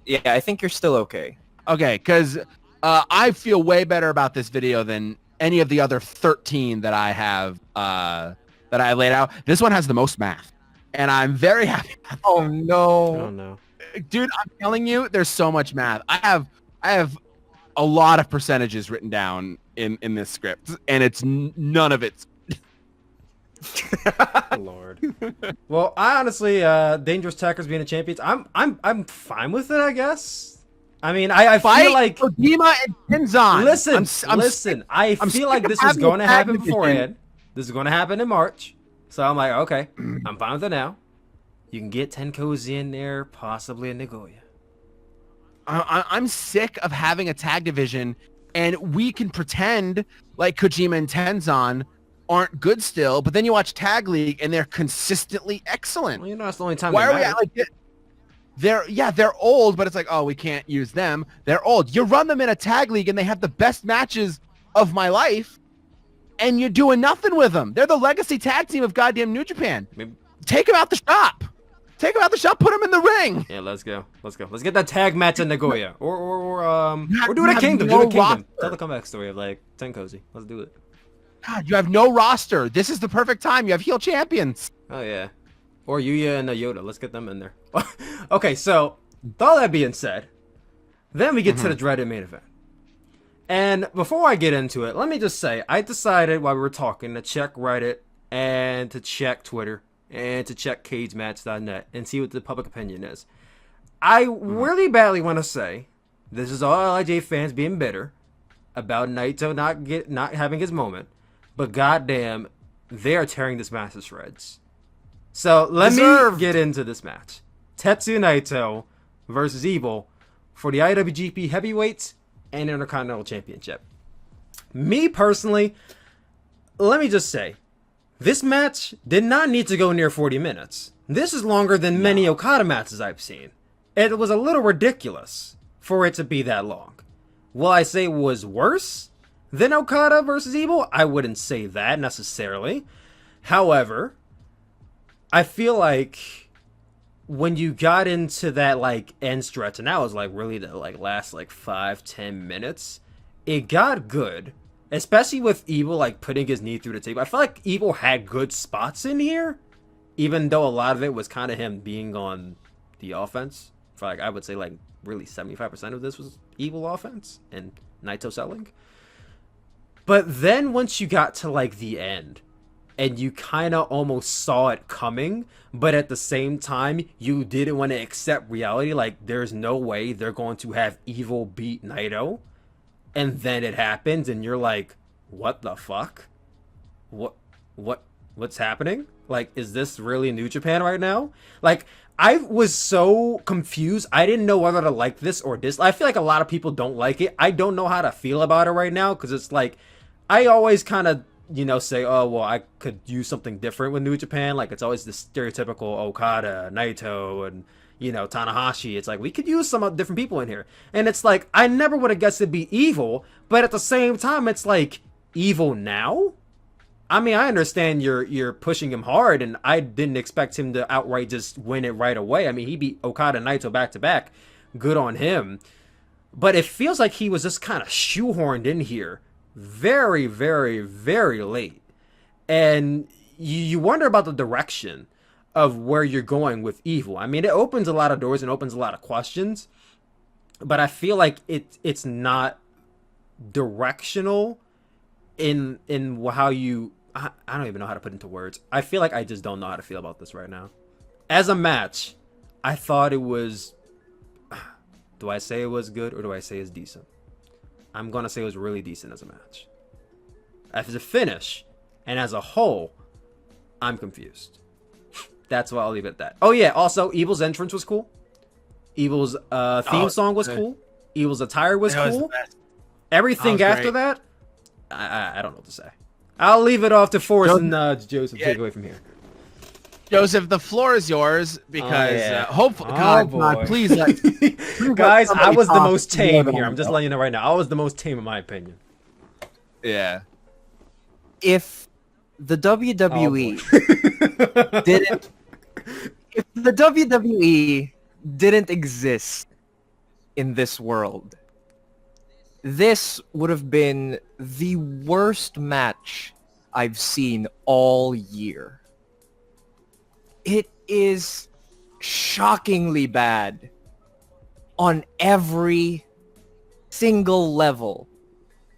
C: Yeah, I think you're still okay.
B: Okay, because I feel way better about this video than any of the other 13 that I have that I laid out. This one has the most math, and I'm very happy.
C: Oh no!
A: Oh no,
B: dude! I'm telling you, there's so much math. I have a lot of percentages written down in this script, and it's none of it's.
A: Lord. Well, I honestly, Dangerous Tackers being the champions, I'm fine with it, I guess. I mean, I feel like
B: Kojima and Tenzan.
A: Listen. I feel like this is going to happen beforehand. This is going to happen in March, so I'm like, okay, I'm fine with it now. You can get Tenkozy in there, possibly in Nagoya.
B: I'm sick of having a tag division, and we can pretend like Kojima and Tenzan aren't good still, but then you watch Tag League and they're consistently excellent.
A: Well, you know, that's the only time.
B: Why are we at like they're old, but it's like, oh, we can't use them. They're old. You run them in a Tag League and they have the best matches of my life, and you're doing nothing with them. They're the legacy tag team of goddamn New Japan.
A: Maybe.
B: Take them out the shop. Take them out the shop. Put them in the ring.
A: Yeah, let's go. Let's get that tag match in Nagoya, or do it at Kingdom. Do it at Kingdom. Tell the comeback story of like Tenkozy. Let's do it.
B: God, you have no roster. This is the perfect time. You have heel champions.
A: Oh yeah, or Yuya and Yoda. Let's get them in there. Okay, so with all that being said, then we get to the dreaded main event. And before I get into it, let me just say I decided while we were talking to check Reddit and to check Twitter and to check CageMatch.net and see what the public opinion is. I really badly want to say this is all LIJ fans being bitter about Naito not having his moment. But goddamn, they are tearing this match to shreds. So let me get into this match. Tetsuya Naito versus Evil for the IWGP Heavyweight and Intercontinental Championship. Me personally, let me just say, this match did not need to go near 40 minutes. This is longer than many Okada matches I've seen. It was a little ridiculous for it to be that long. Will I say it was worse than Okada versus Evil? I wouldn't say that necessarily. However, I feel like when you got into that like end stretch, and that was like really the like last like 5-10 minutes, it got good. Especially with Evil like putting his knee through the table. I feel like Evil had good spots in here, even though a lot of it was kind of him being on the offense. For like I would say like really 75% of this was Evil offense and Naito selling. But then once you got to like the end and you kind of almost saw it coming, but at the same time you didn't want to accept reality, like there's no way they're going to have Evil beat Naito, and then it happens and you're like, what the fuck? What's happening? Like, is this really New Japan right now? Like, I was so confused. I didn't know whether to like this or dislike. I feel like a lot of people don't like it. I don't know how to feel about it right now because it's like, I always kind of, say, oh, well, I could use something different with New Japan. Like, it's always the stereotypical Okada, Naito, and, Tanahashi. It's like, we could use some different people in here. And it's like, I never would have guessed it'd be Evil, but at the same time, it's like, Evil now? I mean, I understand you're pushing him hard, and I didn't expect him to outright just win it right away. I mean, he beat Okada and Naito back-to-back. Good on him. But it feels like he was just kind of shoehorned in here very, very, very late. And you wonder about the direction of where you're going with Evil. I mean, it opens a lot of doors and opens a lot of questions, but I feel like it's not directional in how you... I don't even know how to put into words. I feel like I just don't know how to feel about this right now. As a match, I thought it was... Do I say it was good or do I say it's decent? I'm going to say it was really decent as a match. As a finish and as a whole, I'm confused. That's why I'll leave it at that. Oh yeah, also, Evil's entrance was cool. Evil's theme song was cool. Evil's attire was cool. Everything after that, I don't know what to say. I'll leave it off to Forrest and Joseph. Take away from here.
B: Joseph, the floor is yours because hopefully, God, please,
A: guys, I was the most tame here. I'm just letting you know right now. I was the most tame in my opinion.
B: Yeah.
C: If the WWE didn't exist in this world, this would have been the worst match I've seen all year. It is shockingly bad on every single level.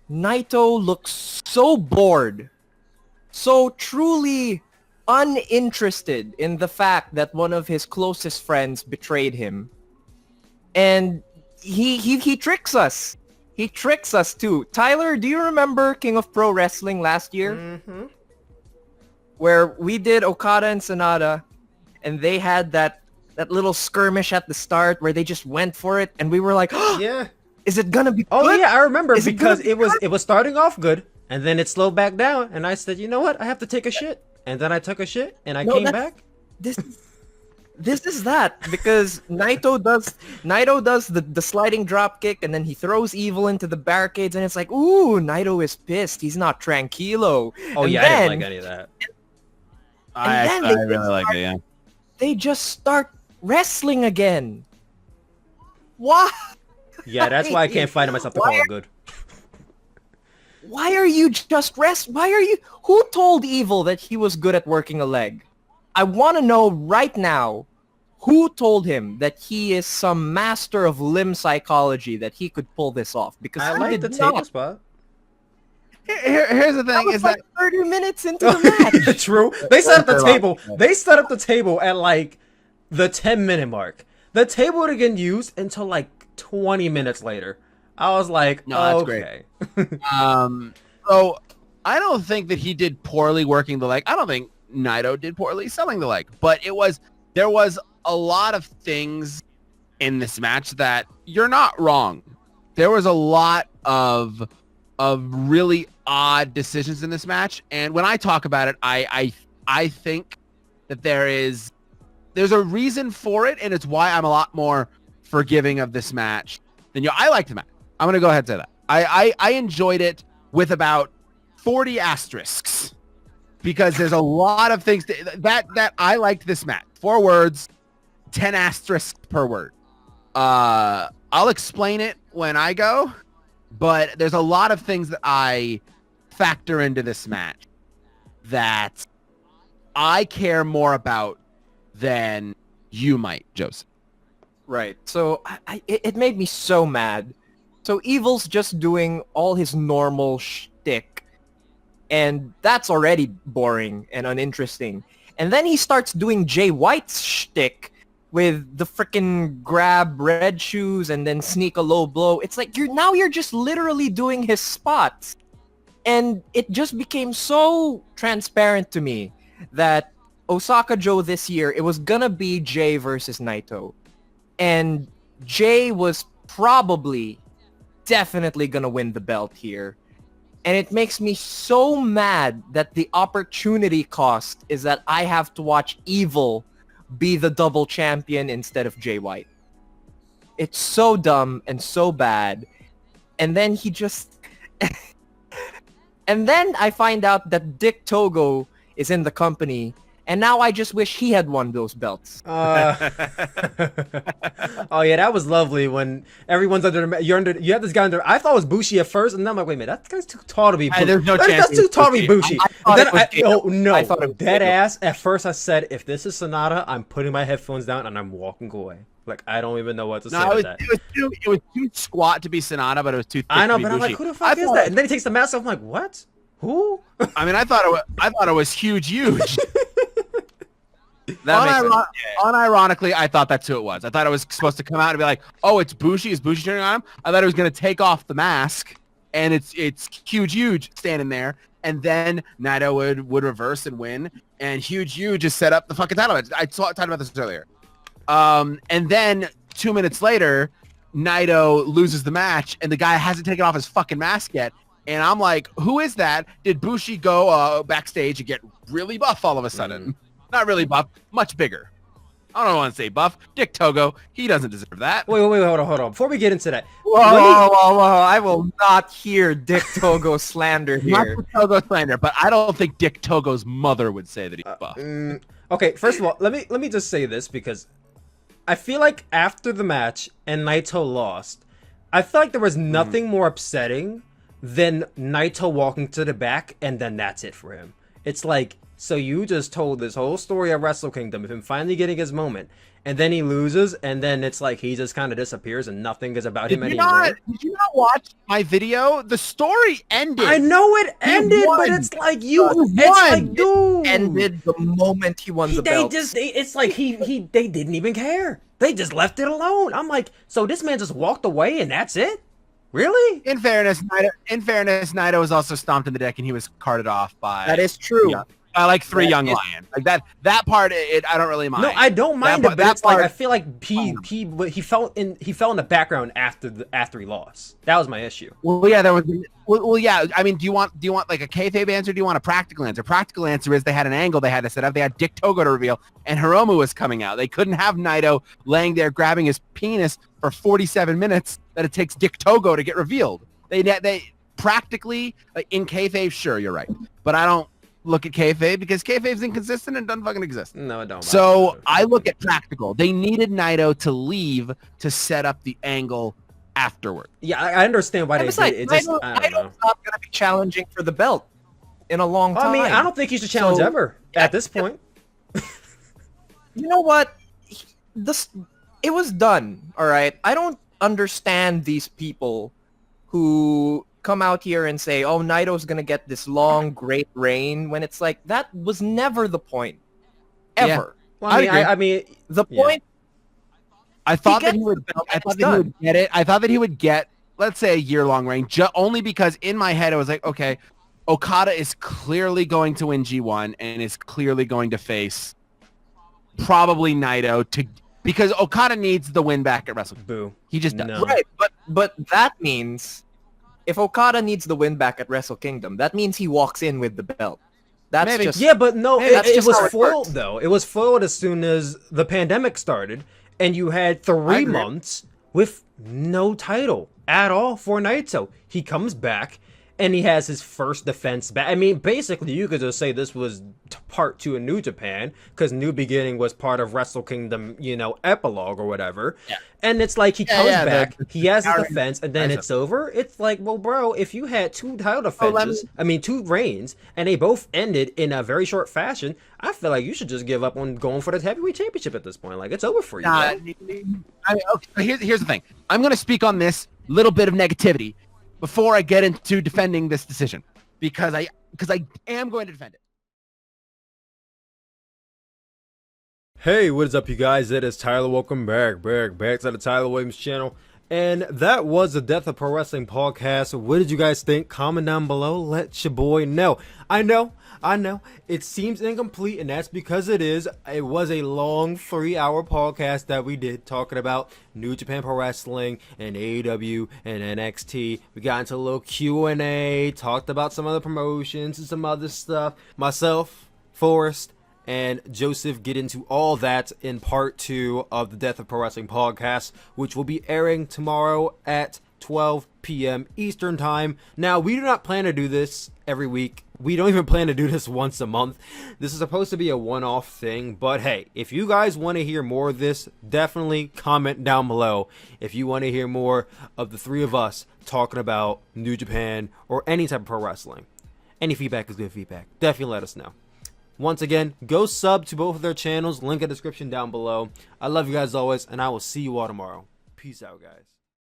C: Naito looks so bored, so truly uninterested in the fact that one of his closest friends betrayed him. And he tricks us. He tricks us too. Tyler, do you remember King of Pro Wrestling last year?
A: Mm-hmm.
C: Where we did Okada and Sonata, and they had that little skirmish at the start where they just went for it, and we were like, oh,
A: yeah,
C: is it gonna be
A: Oh
C: good?
A: yeah, I remember
C: Is
A: because it was starting off good, and then it slowed back down, and I said, you know what, I have to take a shit, and then I took a shit, and I came back.
C: This is that because Naito does the sliding drop kick, and then he throws Evil into the barricades, and it's like, ooh, Naito is pissed. He's not tranquilo.
A: Oh
C: and
A: yeah,
C: then,
A: I didn't like any of that.
B: I really like it. Yeah.
C: They just start wrestling again. Why?
A: Yeah, that's why I can't find myself to call it good.
C: Why are you just Who told Evil that he was good at working a leg? I want to know right now, who told him that he is some master of limb psychology that he could pull this off? Because
A: I
C: he
A: like
C: did
A: the
C: not.
A: table spot.
B: Here's the thing: is
C: like
B: that
C: 30 minutes into the match.
A: True. They set up the table. They set up the table at like the 10-minute mark. The table would have been used until like 20 minutes later. I was like,
B: No, that's
A: okay.
B: So I don't think that he did poorly working the leg. I don't think Naito did poorly selling the leg, but there was a lot of things in this match that you're not wrong. There was a lot of really odd decisions in this match, and when I talk about it, I think that there's a reason for it, and it's why I'm a lot more forgiving of this match than you. I liked the match. I'm gonna go ahead and say that I enjoyed it with about 40 asterisks because there's a lot of things that I liked this match. 4 words, 10 asterisks per word. I'll explain it when I go, but there's a lot of things that I factor into this match that I care more about than you might, Joseph.
C: Right. So it made me so mad. So Evil's just doing all his normal shtick, and that's already boring and uninteresting. And then he starts doing Jay White's shtick with the frickin' grab red shoes and then sneak a low blow. It's like you're just literally doing his spots. And it just became so transparent to me that Osaka Joe this year, it was gonna be Jay versus Naito. And Jay was probably, definitely gonna win the belt here. And it makes me so mad that the opportunity cost is that I have to watch Evil be the double champion instead of Jay White. It's so dumb and so bad. And then he just... and then I find out that Dick Togo is in the company. And now I just wish he had won those belts.
A: Oh yeah, that was lovely when everyone's under the you have this guy under. I thought it was Bushi at first, and then I'm like, wait a minute, that guy's too tall to be Bushi.
B: There's no chance
A: That's too tall to be Bushi. Oh no,
C: I thought it was
A: dead ass. At first I said, if this is Sonata, I'm putting my headphones down and I'm walking away. Like I don't even know what to say to that.
B: It was too squat to be Sonata, but it was too thick
A: I know,
B: to be
A: but I'm
B: Bushi.
A: like, who the fuck is that? And then he takes the mask off. I'm like, what? Who?
B: I mean, I thought it was huge. Unironically, I thought that's who it was. I thought it was supposed to come out and be like, "Oh, it's Bushi. Is Bushi turning on him?" I thought it was going to take off the mask, and it's huge standing there, and then Naito would reverse and win, and huge just set up the fucking title match. I talked about this earlier, and then 2 minutes later, Naito loses the match, and the guy hasn't taken off his fucking mask yet. And I'm like, who is that? Did Bushi go backstage and get really buff all of a sudden? Not really buff, much bigger. I don't want to say buff. Dick Togo, he doesn't deserve that.
A: Wait, hold on. Before we get into that,
C: Whoa, I will not hear Dick Togo slander
B: Not
C: here.
B: the Togo slander, but I don't think Dick Togo's mother would say that he's buff.
A: Okay, first of all, let me just say this because I feel like after the match and Naito lost, I feel like there was nothing more upsetting than Naito walking to the back and then that's it for him. It's like, so you just told this whole story of Wrestle Kingdom of him finally getting his moment, and then he loses, and then it's like he just kind of disappears and nothing is about him anymore.
B: Did you not watch my video? The story ended.
A: I know it ended, but it's like dude,
C: Ended the moment he won the belt.
A: It's like they didn't even care. They just left it alone. I'm like, so this man just walked away and that's it? Really?
B: In fairness, Naito was also stomped in the deck and he was carted off by.
C: That is true.
B: Like three young lions. Like that part, I don't really mind.
A: No, I don't mind it, but it's like I feel like he fell in the background after he lost. That was my issue.
B: Well, yeah, there was. Well, yeah. I mean, do you want like a kayfabe answer? Or do you want a practical answer? Practical answer is they had an angle they had to set up. They had Dick Togo to reveal, and Hiromu was coming out. They couldn't have Naito laying there grabbing his penis for 47 minutes that it takes Dick Togo to get revealed. They practically in kayfabe, sure, you're right, but I don't look at kayfabe because kayfabe's inconsistent and doesn't fucking exist.
A: No, it don't.
B: So I look at practical. They needed Naito to leave to set up the angle afterward.
A: Yeah, I understand why they did it.
C: Naito's not going to be challenging for the belt in a long time.
A: I mean, I don't think he should challenge ever at this point.
C: You know what? It was done, all right? I don't understand these people who come out here and say, oh, Naito's going to get this long, great reign, when it's like, that was never the point. Ever.
B: Yeah.
A: Well, I mean,
C: the point...
B: I thought that he would get it. I thought that he would get, let's say, a year-long reign, only because in my head I was like, okay, Okada is clearly going to win G1 and is clearly going to face probably Naito because Okada needs the win back at Wrestle Kingdom.
A: Boo.
B: He just does.
A: No.
C: Right, but that means if Okada needs the win back at Wrestle Kingdom, that means he walks in with the belt. That's
B: Maybe.
C: just
A: Yeah, but no, it was foiled
C: works.
A: though. It was foiled as soon as the pandemic started, and you had 3 months with no title at all for Naito. He comes back, and he has his first defense back. I mean, basically, you could just say this was part 2 of New Japan, because New Beginning was part of Wrestle Kingdom, epilogue or whatever. Yeah. And it's like he comes back, he has his defense, and then it's over. It's like, well, bro, if you had 2 title defenses, 2 reigns, and they both ended in a very short fashion, I feel like you should just give up on going for the heavyweight championship at this point. Like, it's over for you.
B: Okay, here's the thing. I'm going to speak on this little bit of negativity before I get into defending this decision, because I am going to defend it.
A: Hey, what is up, you guys? It is Tyler. Welcome back to the Tyler Williams channel. And that was the Death of Pro Wrestling podcast. What did you guys think? Comment down below. Let your boy know. I know. It seems incomplete, and that's because it is. It was a long 3-hour podcast that we did talking about New Japan Pro Wrestling and AEW and NXT. We got into a little Q&A, talked about some other promotions and some other stuff. Myself, Forrest, and Joseph get into all that in part 2 of the Death of Pro Wrestling podcast, which will be airing tomorrow at 12 p.m. Eastern Time. Now, we do not plan to do this every week. We don't even plan to do this once a month. This is supposed to be a one-off thing, but hey, if you guys want to hear more of this, definitely comment down below if you want to hear more of the three of us talking about New Japan or any type of pro wrestling. Any feedback is good feedback. Definitely let us know. Once again, go sub to both of their channels. Link in the description down below. I love you guys always, and I will see you all tomorrow. Peace out, guys.